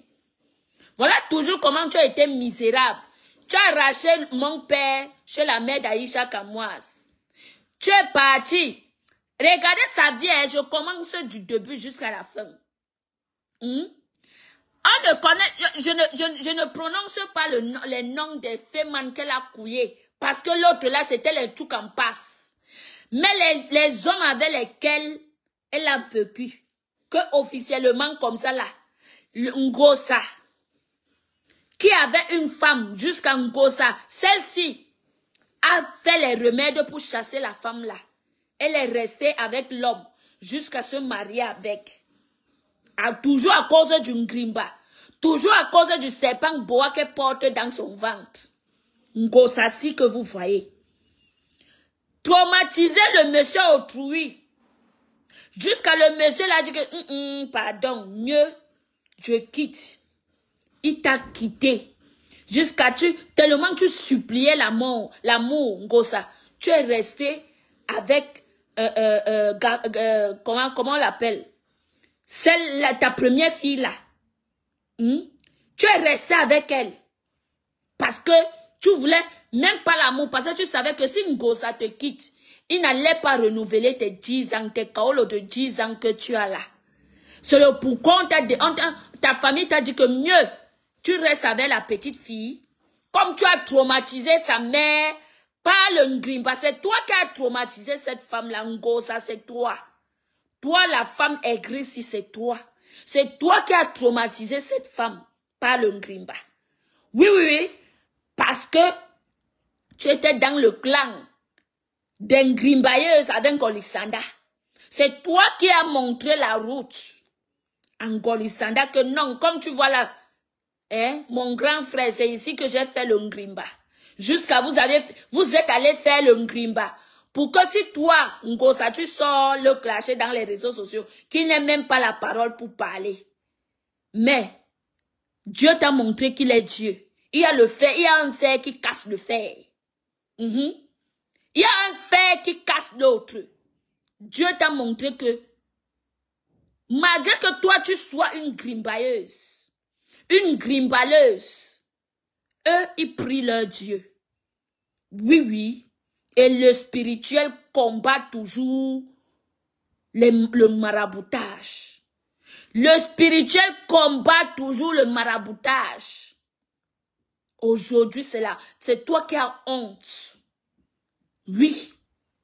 Voilà toujours comment tu as été misérable. Tu as arraché mon père chez la mère d'Aïcha Kamoise. Tu es parti. Regardez sa vie, je commence du début jusqu'à la fin. On ne connaît, je ne prononce pas les noms des femmes qu'elle a couillées. Parce que l'autre là, c'était les trucs en passe. Mais les hommes avec lesquels elle a vécu, que officiellement comme ça là, Ngosa, qui avait une femme jusqu'à Ngosa, celle-ci a fait les remèdes pour chasser la femme là. Elle est restée avec l'homme jusqu'à se marier avec. Toujours à cause du Ngrimba. Toujours à cause du serpent boa qu'elle porte dans son ventre. Ngosasi que vous voyez. Traumatiser le monsieur autrui. Jusqu'à le monsieur l'a dit que, pardon, mieux, je quitte. Il t'a quitté. Jusqu'à tellement tu suppliais l'amour, Ngosa. Tu es resté avec, comment on l'appelle? Ta première fille là. Tu es resté avec elle. Parce que tu voulais même pas l'amour. Parce que tu savais que si Ngosa te quitte, il n'allait pas renouveler tes 10 ans, tes kaolos de 10 ans que tu as là. C'est le pourquoi ta famille t'a dit que mieux, tu restes avec la petite fille. Comme tu as traumatisé sa mère, pas le Ngrimba. C'est toi qui as traumatisé cette femme-là, Ngosa, c'est toi. Toi, la femme aigrie, si c'est toi. C'est toi qui as traumatisé cette femme, pas le Ngrimba. Oui. Parce que tu étais dans le clan d'un Ngrimbayeuse avec Ngolisanda. C'est toi qui as montré la route à Ngolisanda que non, comme tu vois là, mon grand frère, c'est ici que j'ai fait le Ngrimba. Jusqu'à vous êtes allé faire le Ngrimba. Pour que si toi, Ngosa, tu sors le clasher dans les réseaux sociaux, qui n'aime même pas la parole pour parler. Mais, Dieu t'a montré qu'il est Dieu. Il y a un fer qui casse le fer. Il y a un fer qui casse l'autre. Dieu t'a montré que malgré que toi tu sois une grimbailleuse, une grimbaleuse, eux ils prient leur Dieu. Oui, oui. Et le spirituel combat toujours le maraboutage. Le spirituel combat toujours le maraboutage. Aujourd'hui, c'est toi qui as honte. Oui,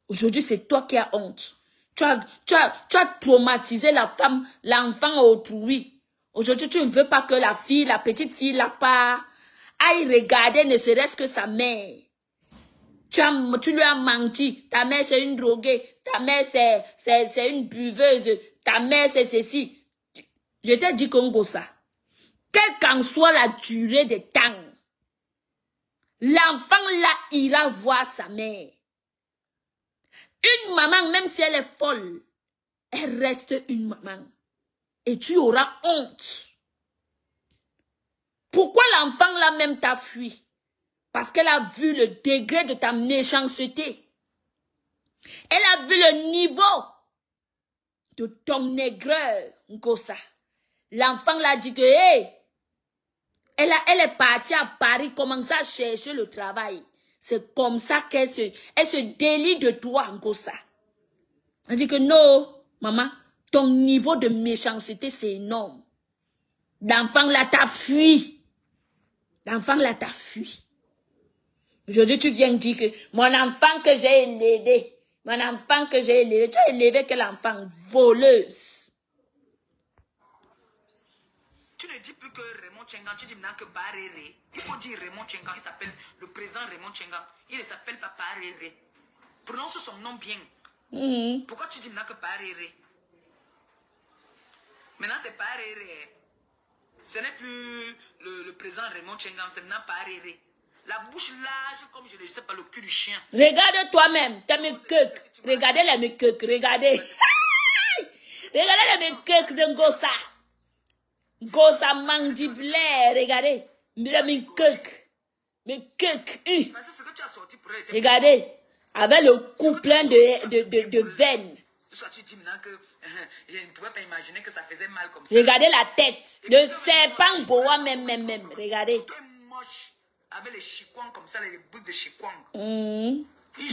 aujourd'hui, c'est toi qui as honte. Tu as traumatisé la femme, l'enfant autrui. Aujourd'hui, tu ne veux pas que la petite fille, là-bas, aille regarder ne serait-ce que sa mère. Tu lui as menti. Ta mère, c'est une droguée. Ta mère, c'est une buveuse. Ta mère, c'est ceci. Je t'ai dit qu'on ça. Quelle qu'en soit la durée de temps, l'enfant là ira voir sa mère. Une maman, même si elle est folle, elle reste une maman. Et tu auras honte. Pourquoi l'enfant là même t'a fui? Parce qu'elle a vu le degré de ta méchanceté. Elle a vu le niveau de ton aigreur, Ngosa. L'enfant l'a dit que, hey, elle est partie à Paris, commencer à chercher le travail. C'est comme ça qu'elle se délie de toi, Ngosa. Elle dit que non, maman, ton niveau de méchanceté, c'est énorme. L'enfant là t'a fui. L'enfant là t'a fui. Aujourd'hui, tu viens dire que mon enfant que j'ai élevé, tu as élevé quel enfant? Voleuse. Tu ne dis plus que Raymond Tchengan, tu dis maintenant que Baréré. Il faut dire Raymond Tchengan, il s'appelle le président Raymond Tchengan. Il ne s'appelle pas Baréré. Prononce son nom bien. Pourquoi tu dis maintenant que Baréré? Maintenant, c'est Baréré. Ce n'est plus le président Raymond Tchengan, c'est maintenant Baréré. La bouche large, comme je ne sais pas, le cul du chien. Regarde toi-même, t'as mes queues. Regardez les mes queues, regardez. Regardez les mes queues de Ngosa. Ngosa mandibulaire, regardez. Mes queues. Mes queues. Regardez. Avec le cou plein de veines. Tu dis maintenant que je ne pouvais pas imaginer que ça faisait mal comme ça. Regardez la tête. Le serpent boa même. Regardez. Avec les chikwang comme ça, les boules de chikwang.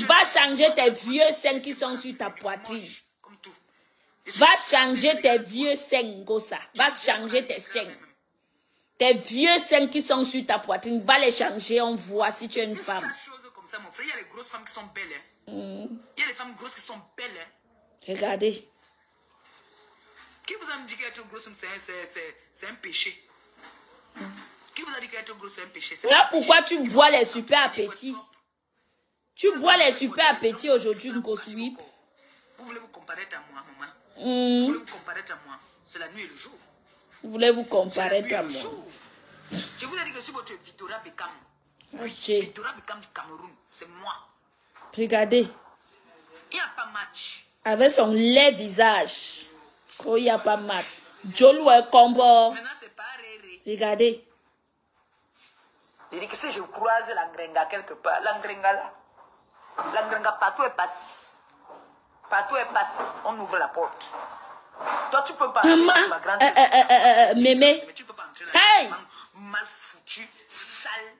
Va changer tes vieux seins qui sont sur ta poitrine. Va changer tes vieux seins, Ngosa. Va changer tes seins. Tes vieux seins qui sont sur ta poitrine, va les changer, on voit si tu es une femme. Comme ça, mon frère, il y a les grosses femmes qui sont belles. Il y a les femmes grosses qui sont belles. Regardez. Qui vous a dit qu'être grosse, c'est un péché? Qui vous a dit qu'être grosse, c'est un péché? Voilà pourquoi tu bois les super appétits. Tu bois les super appétits aujourd'hui, Ngoswip. Vous voulez vous comparer à moi, maman? Vous voulez vous comparer à moi? C'est la nuit et le jour. Vous voulez vous comparer à moi? Je vous ai dit que si votre Victoria Beckham, Victoria Beckham du Cameroun, c'est moi. Regardez. Il n'y a pas match. Avec son laid visage. Oh, il n'y a pas match. Jolo est combo. Maintenant, c'est pas réré. Regardez. Il dit que si je croise la Ngrenga quelque part, la Ngrenga partout elle passe. Partout elle passe, on ouvre la porte. Toi, tu peux pas entrer dans ma grande... Mémé. Mais tu peux pas entrer dans Hey! mal foutu, sale,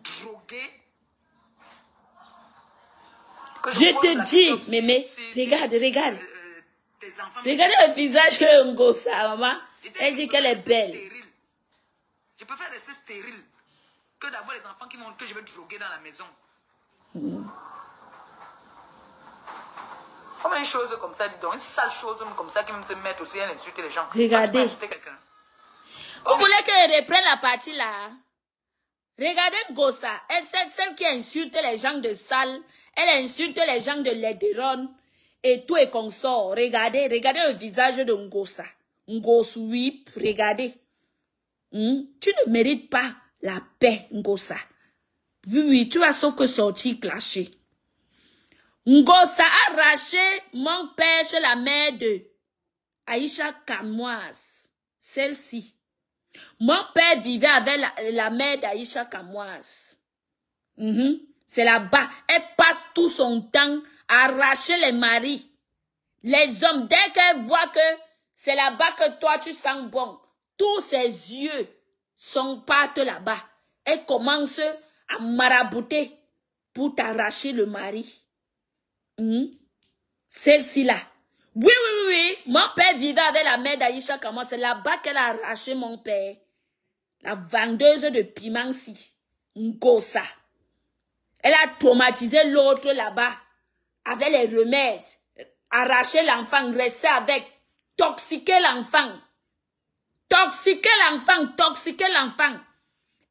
drogué. Je te dis, Mémé, regarde. Regardez le visage de Ngosa, maman. Elle dit qu'elle est belle. Je préfère rester stérile que d'avoir les enfants que je vais droguer dans la maison. Comme une chose comme ça, dis donc, une sale chose comme ça qui même se met aussi à insulter les gens. Regardez. Vous voulez qu'elle reprenne la partie là? Regardez Ngosa, celle qui insulte les gens de sale, elle insulte les gens de Lederon et tout et consort. Regardez le visage de Ngosa. Ngoswip, regardez. Tu ne mérites pas la paix, Ngosa. Oui, tu vas sauf que sortir clasher. Ngosa a arraché mon père chez la mère de Aïcha Kamoise. Celle-ci. Mon père vivait avec la mère d'Aïcha Kamoise. C'est là-bas. Elle passe tout son temps à arracher les maris. Les hommes, dès qu'elle voit que c'est là-bas que toi tu sens bon, tous ses yeux partent là-bas. Elle commence à marabouter pour t'arracher le mari. Celle-ci là. Oui. Mon père vivait avec la mère d'Aïcha Kamwa. C'est là-bas qu'elle a arraché mon père. La vendeuse de piment-ci. Ngosa. Elle a traumatisé l'autre là-bas. Avec les remèdes. Arraché l'enfant. Resté avec. Toxiqué l'enfant. Toxiqué l'enfant.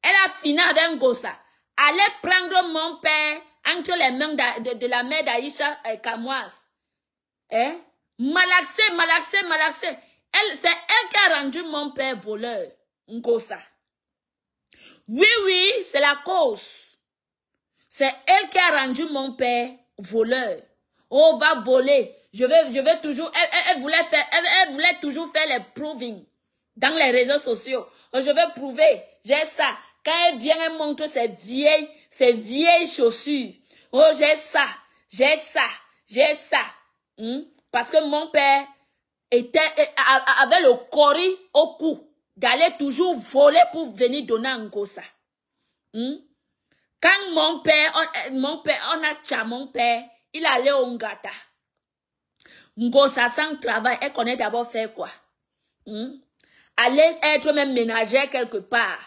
Elle a fini avec Ngosa. Allez prendre mon père entre les mains de la mère d'Aïcha Kamwas. Malaxé. C'est elle qui a rendu mon père voleur. Ngosa. Oui, c'est la cause. C'est elle qui a rendu mon père voleur. On va voler. Je vais toujours, elle voulait toujours faire les proving dans les réseaux sociaux. Je vais prouver, j'ai ça. Quand elle vient, elle montre ses vieilles chaussures. Oh, j'ai ça. Parce que mon père avait le cori au cou d'aller toujours voler pour venir donner à Ngosa. Quand mon père, on a tcha mon père, il allait au Ngata. Ngosa sans travail, elle connaît d'abord faire quoi? Aller être même ménagère quelque part.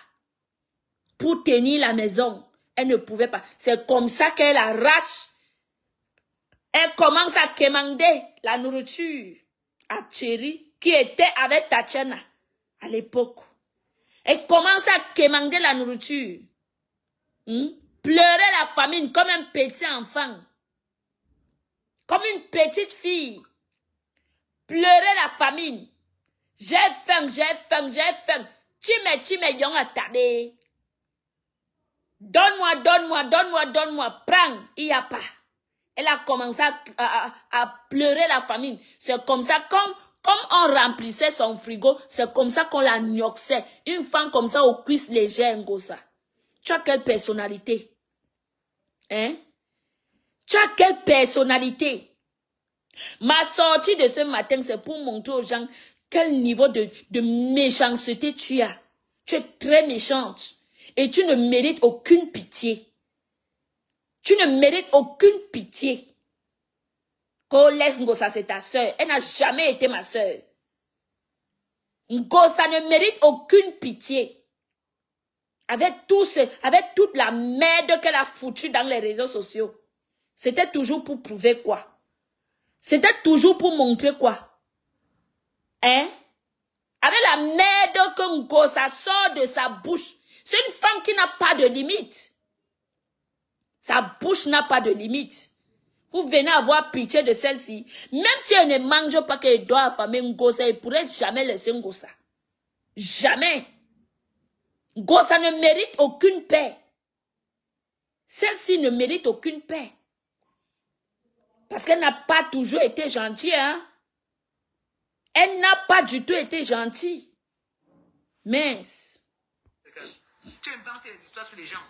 Pour tenir la maison, elle ne pouvait pas. C'est comme ça qu'elle arrache. Elle commence à commander la nourriture à Thierry, qui était avec Tatiana à l'époque. Elle commence à commander la nourriture. Pleurer la famine comme un petit enfant. Comme une petite fille. Pleurer la famine. J'ai faim. Tu me yon à tabé. Donne-moi. Prends. Il n'y a pas. Elle a commencé à pleurer la famine. C'est comme ça, comme on remplissait son frigo, c'est comme ça qu'on la nioxait. Une femme comme ça aux cuisses légères, Ngosa. Tu as quelle personnalité? Tu as quelle personnalité? Ma sortie de ce matin, c'est pour montrer aux gens quel niveau de méchanceté tu as. Tu es très méchante. Et tu ne mérites aucune pitié. Tu ne mérites aucune pitié. Qu'on laisse Ngosa, c'est ta soeur. Elle n'a jamais été ma soeur. Ngosa ne mérite aucune pitié. Avec toute la merde qu'elle a foutue dans les réseaux sociaux. C'était toujours pour prouver quoi? C'était toujours pour montrer quoi? Avec la merde que Ngosa sort de sa bouche. C'est une femme qui n'a pas de limite. Sa bouche n'a pas de limite. Vous venez avoir pitié de celle-ci. Même si elle ne mange pas qu'elle doit affamer Ngosa, elle ne pourrait jamais laisser Ngosa. Jamais. Ngosa ne mérite aucune paix. Celle-ci ne mérite aucune paix. Parce qu'elle n'a pas toujours été gentille, hein. Elle n'a pas du tout été gentille. Mince. Tu inventes les histoires sur les gens.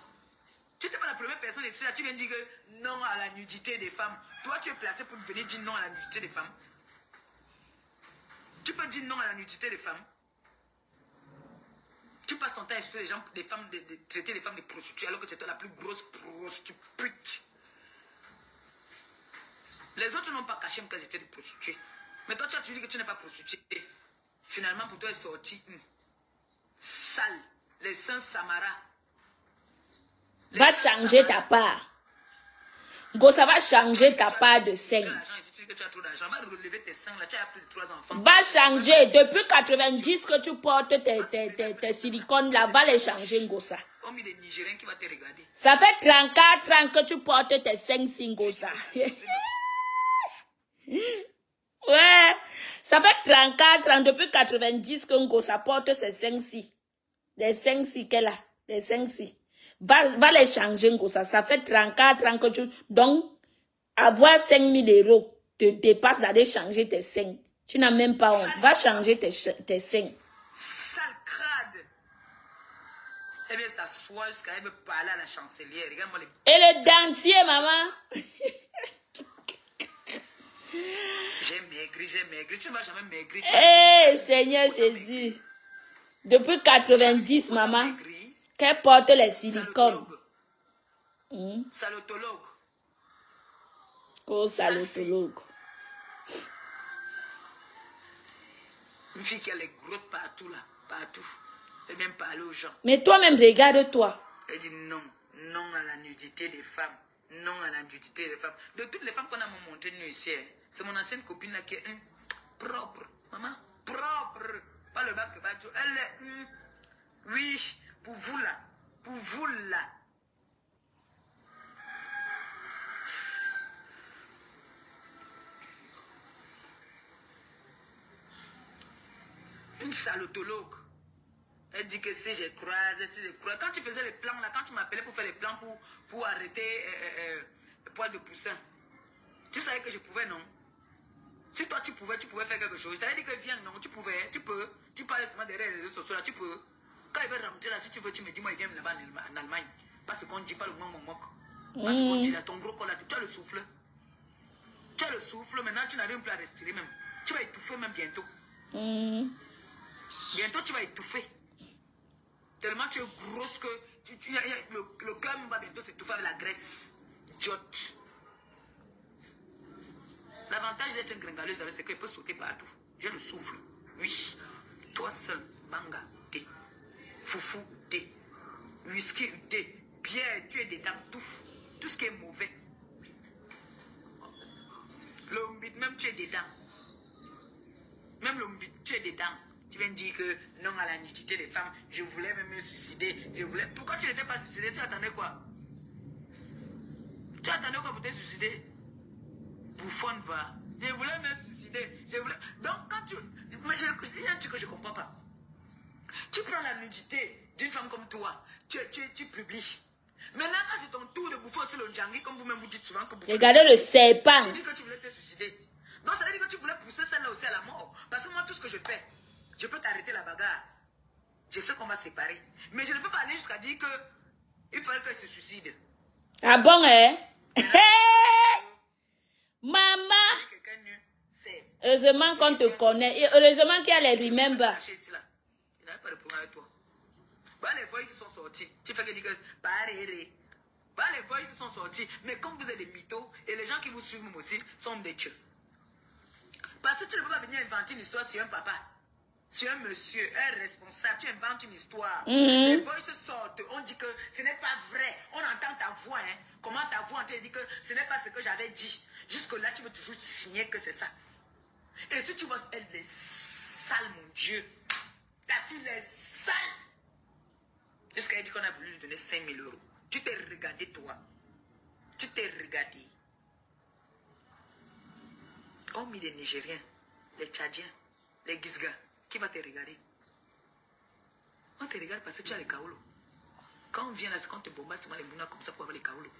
Tu n'es pas la première personne ici, là, tu viens dire que non à la nudité des femmes. Toi, tu es placé pour venir dire non à la nudité des femmes. Tu peux dire non à la nudité des femmes. Tu passes ton temps à insulter les gens, des femmes, de traiter les femmes de prostituées alors que c'est toi la plus grosse prostituée. Les autres n'ont pas caché qu'elles étaient des prostituées. Mais toi, tu as toujours dit que tu n'es pas prostituée. Finalement, pour toi, elle est sortie sale. Les seins Samara. Va changer ta part. Ngosa va changer ta part de sein. Va changer. Depuis 90 que tu portes tes silicones là, va les changer, Ngosa. Ça fait 34 ans que tu portes tes seins, Ngosa. Ouais. Ça fait 34 ans depuis 90 que Ngosa porte ses seins-ci. Des seins-ci qu'elle a. Des seins-ci. Va les changer, Ngosa. Ça fait 34 ans que tu... Donc, avoir 5 000 € te dépasse d'aller changer tes seins. Tu n'as même pas honte. Va changer tes seins. Sale crade. Elle vient s'asseoir jusqu'à elle veut parler à la chancelière. Regarde-moi les... Et le dentier, maman. J'ai maigri, j'ai maigri. Tu ne vas jamais maigrir. Eh, Seigneur Jésus. Depuis 90, maman, qu'elle porte les silicones. Salotologue. Oh, salotologue. Une fille qui a les grottes partout là, partout. Elle vient parler aux gens. Mais toi-même, regarde-toi. Elle dit non, non à la nudité des femmes. Non à la nudité des femmes. De toutes les femmes qu'on a montrées nu ici, c'est mon ancienne copine là qui est propre. Maman, propre. Pas le bac que bateau. Elle est oui, pour vous là. Pour vous là. Une salotologue. Elle dit que si je croise, si je croise. Quand tu faisais les plans là, quand tu m'appelais pour faire les plans pour arrêter le poil de poussin, tu savais que je pouvais, non? Si toi tu pouvais faire quelque chose. Je t'avais dit que viens, non, tu pouvais, tu peux. Tu parles seulement derrière les réseaux sociaux là, tu peux. Quand il veut rentrer là, si tu veux, tu me dis, moi, il vient là-bas en Allemagne. Parce qu'on ne dit pas le mot moque. Parce qu'on dit là, ton gros col là, tu as le souffle. Tu as le souffle, maintenant tu n'arrives plus à respirer même. Tu vas étouffer même bientôt. Bientôt tu vas étouffer. Tellement tu es grosse que le cœur va bientôt s'étouffer avec la graisse. Idiote. L'avantage d'être une gringaleuse, c'est qu'elle peut sauter partout. J'ai le souffle. Oui. Toi seul, manga, thé. Foufou, thé. Whisky, thé. Bière, tu es dedans. Tout ce qui est mauvais. L'hombit, même tu es dedans. Même l'hombit, tu es dedans. Tu viens de dire que non à la nudité des femmes. Je voulais même me suicider. Je voulais... Pourquoi tu n'étais pas suicidé? Tu attendais quoi? Tu attendais quoi pour te suicider? Bouffonne, va. Je voulais me suicider. Je voulais... Donc, quand tu... Mais il y a un truc que je ne comprends pas. Tu prends la nudité d'une femme comme toi. Tu publies. Maintenant, quand c'est ton tour de bouffer sur le djangui, comme vous-même vous dites souvent que... Regardez le serpent. Tu dis que tu voulais te suicider. Donc, ça veut dire que tu voulais pousser celle-là aussi à la mort. Parce que moi, tout ce que je fais, je peux t'arrêter la bagarre. Je sais qu'on va se séparer. Mais je ne peux pas aller jusqu'à dire que il fallait qu'elle se suicide. Ah bon, hein? Maman! Heureusement qu'on te connaît. Et heureusement qu'il y a les remember. Il n'avait pas de problème avec toi. Bah, les voix qui sont sortis. Tu fais que dire que... Bah, les voix qui sont sortis. Mais comme vous êtes des mythos, et les gens qui vous suivent moi aussi, sont des tueurs. Parce que tu ne peux pas venir inventer une histoire sur un papa. Sur un monsieur, un responsable, tu inventes une histoire. Les voix se sortent, on dit que ce n'est pas vrai. On entend ta voix, hein. Comment ta voix, on te dit que ce n'est pas ce que j'avais dit. Jusque-là, tu veux toujours signer que c'est ça. Et si tu vois, elle est sale, mon Dieu. Ta fille est sale. Jusqu'à elle dit qu'on a voulu lui donner 5 000 €. Tu t'es regardé, toi. Tu t'es regardé. On mis les Nigériens, les Tchadiens, les Gizgas. Qui va te regarder? On te regarde parce que tu as les kaoulos. Quand on vient là, c'est quand on te bombarde seulement les mounas comme ça pour avoir les kaoulos.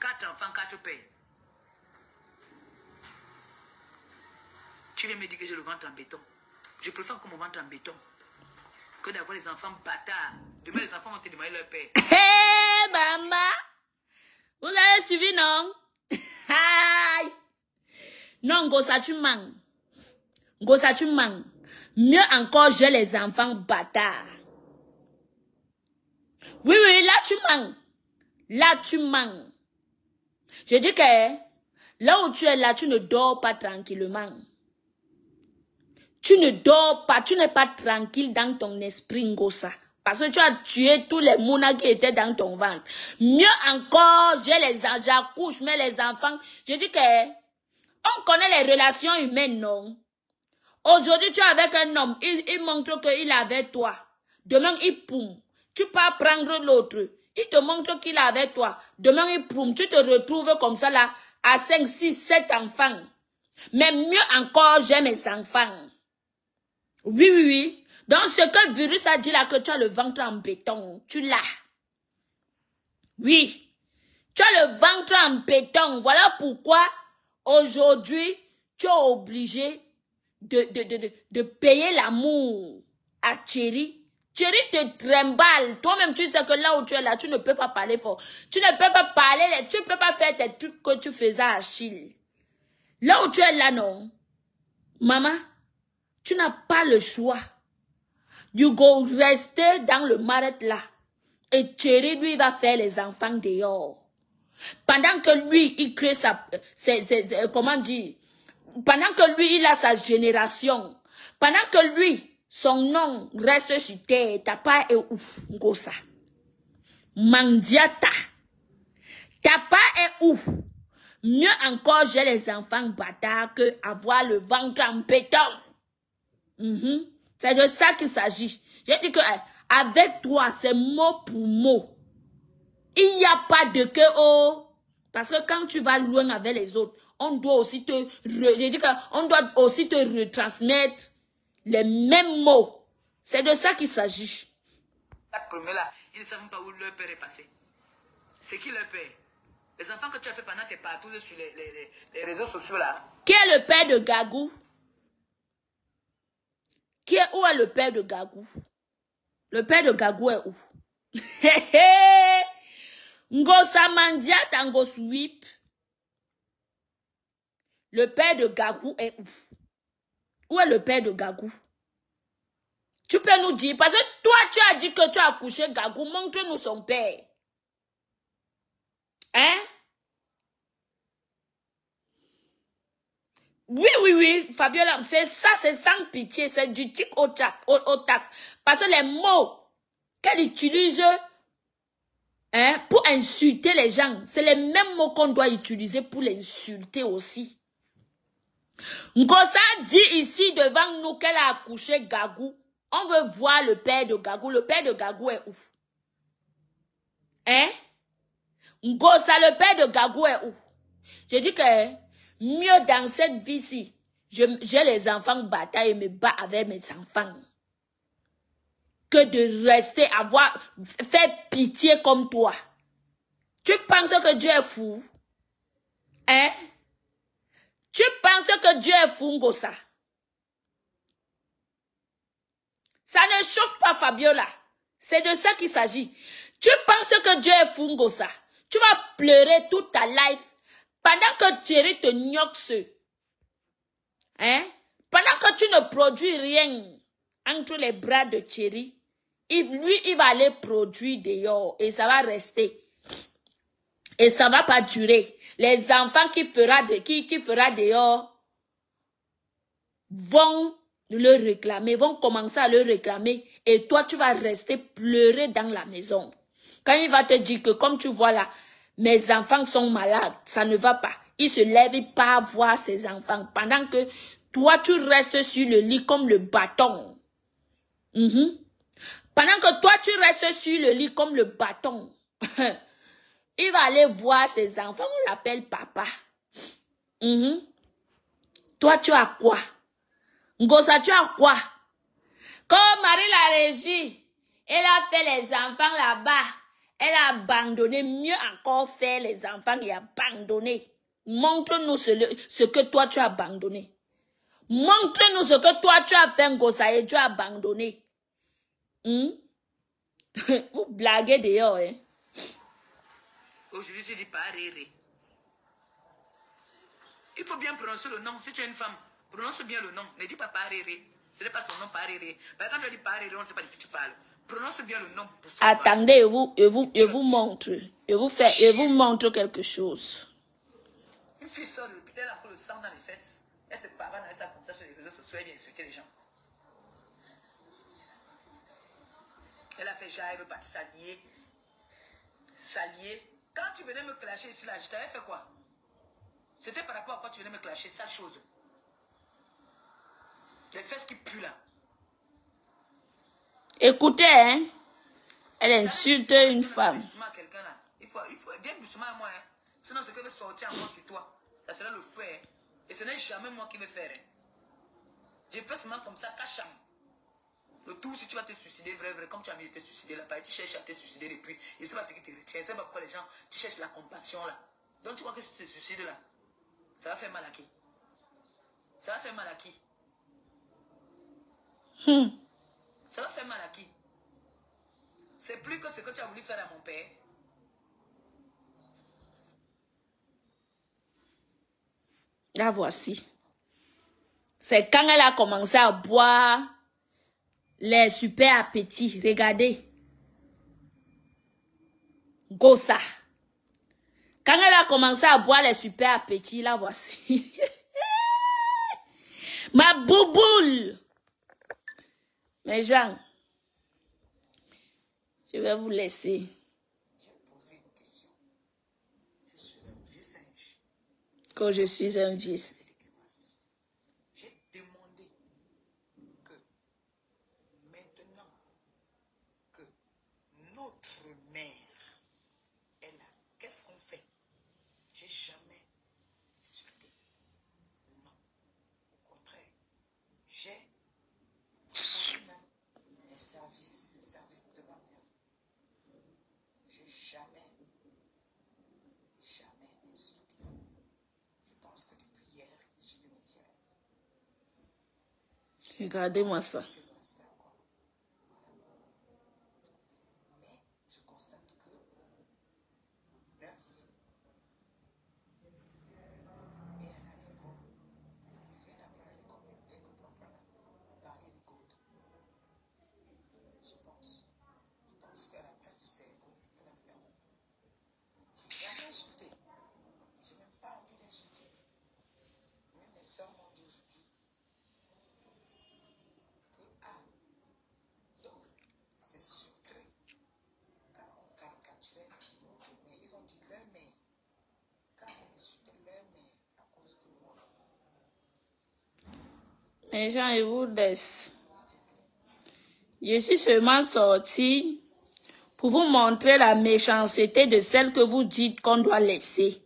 4 enfants, 4 pères. Tu viens me dire que j'ai le ventre en béton. Je préfère que mon ventre en béton que d'avoir les enfants bâtards. Demain, les enfants vont te demander leur père. Hé, maman! Vous avez suivi, non? Aïe! Non, Gossa, tu manques. Gossa, tu manques. Mieux encore, j'ai les enfants bâtards. Oui, là, tu manques. Là, tu manques. Je dis que là où tu es là, tu ne dors pas tranquillement. Tu ne dors pas, tu n'es pas tranquille dans ton esprit, Ngossa. Parce que tu as tué tous les mounas qui étaient dans ton ventre. Mieux encore, j'accouche, mais les enfants, je dis que on connaît les relations humaines, non? Aujourd'hui, tu es avec un homme, il montre qu'il est avec toi. Demain, il poum. Tu pars prendre l'autre. Il te montre qu'il est avec toi. Demain, il poum. Tu te retrouves comme ça là, à 5, 6, 7 enfants. Mais mieux encore, j'ai mes enfants. Oui. Donc, ce que le virus a dit là, que tu as le ventre en béton, tu l'as. Oui. Tu as le ventre en béton. Voilà pourquoi, aujourd'hui, tu es obligé de payer l'amour à Thierry. Thierry te trimballe. Toi-même, tu sais que là où tu es là, tu ne peux pas parler fort. Tu ne peux pas parler, tu ne peux pas faire tes trucs que tu faisais à Achille. Là où tu es là, non. Maman, tu n'as pas le choix. You go rester dans le marais là. Et Thierry, lui, va faire les enfants dehors. Pendant que lui, il crée comment dire, pendant que lui, il a sa génération, pendant que lui, son nom reste sur terre, t'as pas et ouf, ngosa. Mandiata. T'as pas et ouf. Mieux encore, j'ai les enfants bâtards que avoir le ventre en béton. C'est de ça qu'il s'agit. J'ai dit que avec toi, c'est mot pour mot. Il n'y a pas de que oh. Parce que quand tu vas loin avec les autres, on doit aussi on doit aussi te retransmettre les mêmes mots. C'est de ça qu'il s'agit. Là, ils ne savent pas où leur père est passé. C'est qui leur père? Les enfants que tu as fait pendant tes partout sur les réseaux sociaux là. Qui est le père de Gagou? Où est le père de Gagou? Le père de Gagou est où? Ngosa Mandia Tango Sweep. Le père de Gagou est où? Où est le père de Gagou? Tu peux nous dire, parce que toi tu as dit que tu as accouché Gagou, montre-nous son père. Hein? Oui, Fabiola, c'est ça, c'est sans pitié, c'est du tic au tac, au tac. Parce que les mots qu'elle utilise pour insulter les gens, c'est les mêmes mots qu'on doit utiliser pour l'insulter aussi. Ngosa dit ici devant nous qu'elle a accouché Gagou. On veut voir le père de Gagou. Le père de Gagou est où? Hein? Ngosa, le père de Gagou est où? Je dis que mieux dans cette vie-ci, j'ai les enfants bataille et me bats avec mes enfants. Que de rester, faire pitié comme toi. Tu penses que Dieu est fou? Hein? Tu penses que Dieu est fou, Ngosa? Ça ne chauffe pas, Fabiola. C'est de ça qu'il s'agit. Tu penses que Dieu est fou, Ngosa? Tu vas pleurer toute ta life pendant que Thierry te gnoxe. Hein? Pendant que tu ne produis rien entre les bras de Thierry, il va aller produire dehors et ça va rester. Et ça va pas durer. Les enfants qui fera dehors vont le réclamer, vont commencer à le réclamer et toi tu vas rester pleurer dans la maison. Quand il va te dire que comme tu vois là, mes enfants sont malades, ça ne va pas. Il se lève et part voir ses enfants pendant que toi tu restes sur le lit comme le bâton. Pendant que toi tu restes sur le lit comme le bâton. Il va aller voir ses enfants, on l'appelle papa. Toi tu as quoi? Ngosa, tu as quoi? Comme Marie la Régie, elle a fait les enfants là-bas. Elle a abandonné, mieux encore faire les enfants et abandonner. Montre-nous ce que toi tu as abandonné. Montre-nous ce que toi tu as fait, Ngosa, et tu as abandonné. Vous blaguez dehors, hein? Aujourd'hui, tu dis pas rire. Il faut bien prononcer le nom. Si tu es une femme, prononce bien le nom. Ne dis pas rire. Ce n'est pas son nom, rire. Quand tu dis rire, on ne sait pas de qui tu parles. Prononce bien le nom. Attendez, je vous montre. Je vous montre quelque chose. Une fille sort de l'hôpital, elle a encore le sang dans les fesses. Elle se parle dans ça comme ça sur les réseaux sociaux, elle vient insulter les gens. Elle a fait genre, elle veut partir s'allier. S'allier. Quand tu venais me clasher ici, là, je t'avais fait quoi? C'était par rapport à quoi tu venais me clasher, sale chose. Les fesses qui puent là. Écoutez, hein? Elle insulte une femme. Il faut bien doucement à moi, hein? Sinon ce que veut sortir encore sur toi, ça sera le feu, hein? Et ce n'est jamais moi qui vais faire, hein? J'ai fait seulement comme ça, cachant. Le tout, si tu vas te suicider, vrai, comme tu as mis te suicider là-bas, tu cherches à te suicider depuis, et c'est pas ce qui te retient, c'est pas pourquoi les gens, tu cherches la compassion là. Donc tu vois que si tu te suicides là, ça va faire mal à qui? Ça va faire mal à qui? Ça va faire mal à qui? C'est plus que ce que tu as voulu faire à mon père. La voici. C'est quand elle a commencé à boire les super appétits. Regardez. Gossa. Quand elle a commencé à boire les super appétits, la voici. Ma bouboule. Mes gens, je vais vous laisser. J'ai posé une question. Je suis un vieux singe. Que je suis un vieux singe. J'ai demandé que maintenant que notre mère est là, qu'est-ce qu'on fait? J'ai jamais insulté. Non. Au contraire, j'ai les services de ma mère. J'ai jamais insulté. Je pense que depuis hier, je vais me tirer. Regardez-moi ça. Mais je constate que 9 et elle a l'école. Rien à voir à l'école. Rien que pour apprendre à parler les codes. Je pense qu'à la place du cerveau, elle a bien. Je n'ai jamais insulté. Je n'ai même pas envie d'insulter. Même mes soeurs m'ont dit aujourd'hui que donc c'est sucré. Car on caricaturait notre mère. Ils ont dit leur mère. Car on insultait leur mère à cause de moi. Les gens, ils vous laissent. Je suis seulement sortie pour vous montrer la méchanceté de celle que vous dites qu'on doit laisser.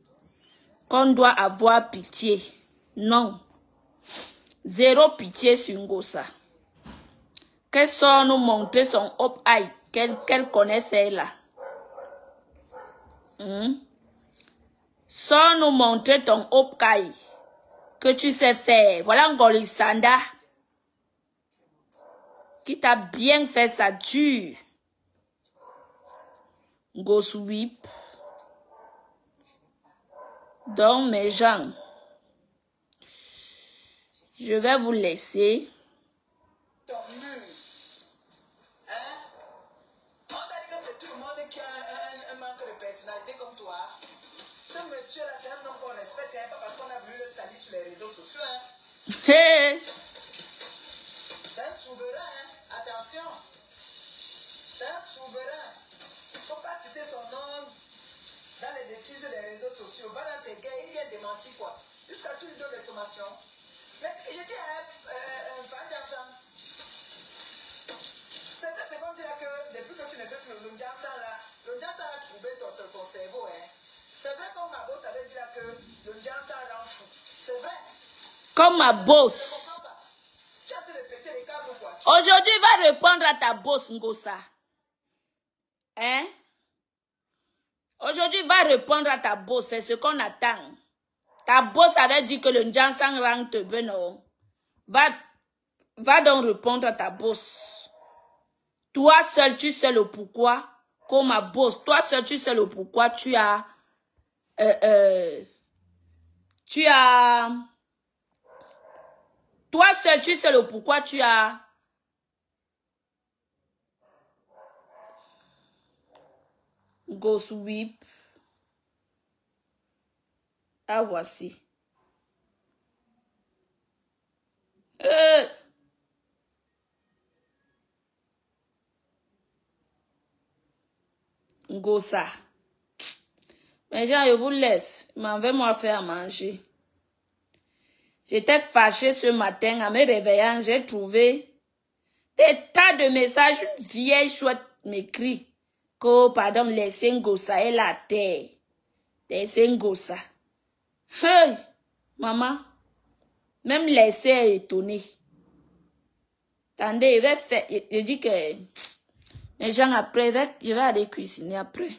Qu'on doit avoir pitié. Non. Zéro pitié sur Ngossa. Qu'elle sort nous montrer son up eye qu'elle connaît faire là. Sors nous montrer ton up eye que tu sais faire. Voilà Ngolisanda qui t'a bien fait ça dure. Ngoswip. Donc mes gens, je vais vous laisser. On t'a dit que c'est tout le monde qui a un manque de personnalité comme toi. Ce monsieur-là, c'est un homme qu'on respecte, pas parce qu'on a vu le salir sur les réseaux sociaux. Hey. C'est un souverain, attention. C'est un souverain. Il ne faut pas citer son nom dans les bêtises des réseaux sociaux. Va dans tes gays, il vient démentir quoi. Jusqu'à tu lui donnes des sommations. Mais je dis à un Fanjansan. C'est vrai, c'est comme dire que depuis que tu ne fais plus le Njansan là, le Njansan a trouvé ton cerveau. C'est vrai comme ma boss avait dit là que le Njansan rend fou. C'est vrai. Comme ma boss. Tu as répété les câbles ou quoi? Aujourd'hui, va répondre à ta boss, Ngossa. Hein? Aujourd'hui, va répondre à ta boss. C'est ce qu'on attend. Ta boss avait dit que le Njansan rentre beno. Va donc répondre à ta boss. Toi seul, tu sais le pourquoi. Comme ma boss, toi seul, tu sais le pourquoi tu as... Toi seul, tu sais le pourquoi tu as... Go sweep. Ah, voici. Ngossa. Mais gens, je vous laisse. M'envoie-moi faire à manger. J'étais fâchée ce matin en me réveillant. J'ai trouvé des tas de messages. Une vieille chouette m'écrit que, pardon, laissez Ngossa et la terre. Laissez Ngossa. Hey, maman. Même laissez est étonné. Attendez, je dis que les gens après, je vais aller cuisiner après.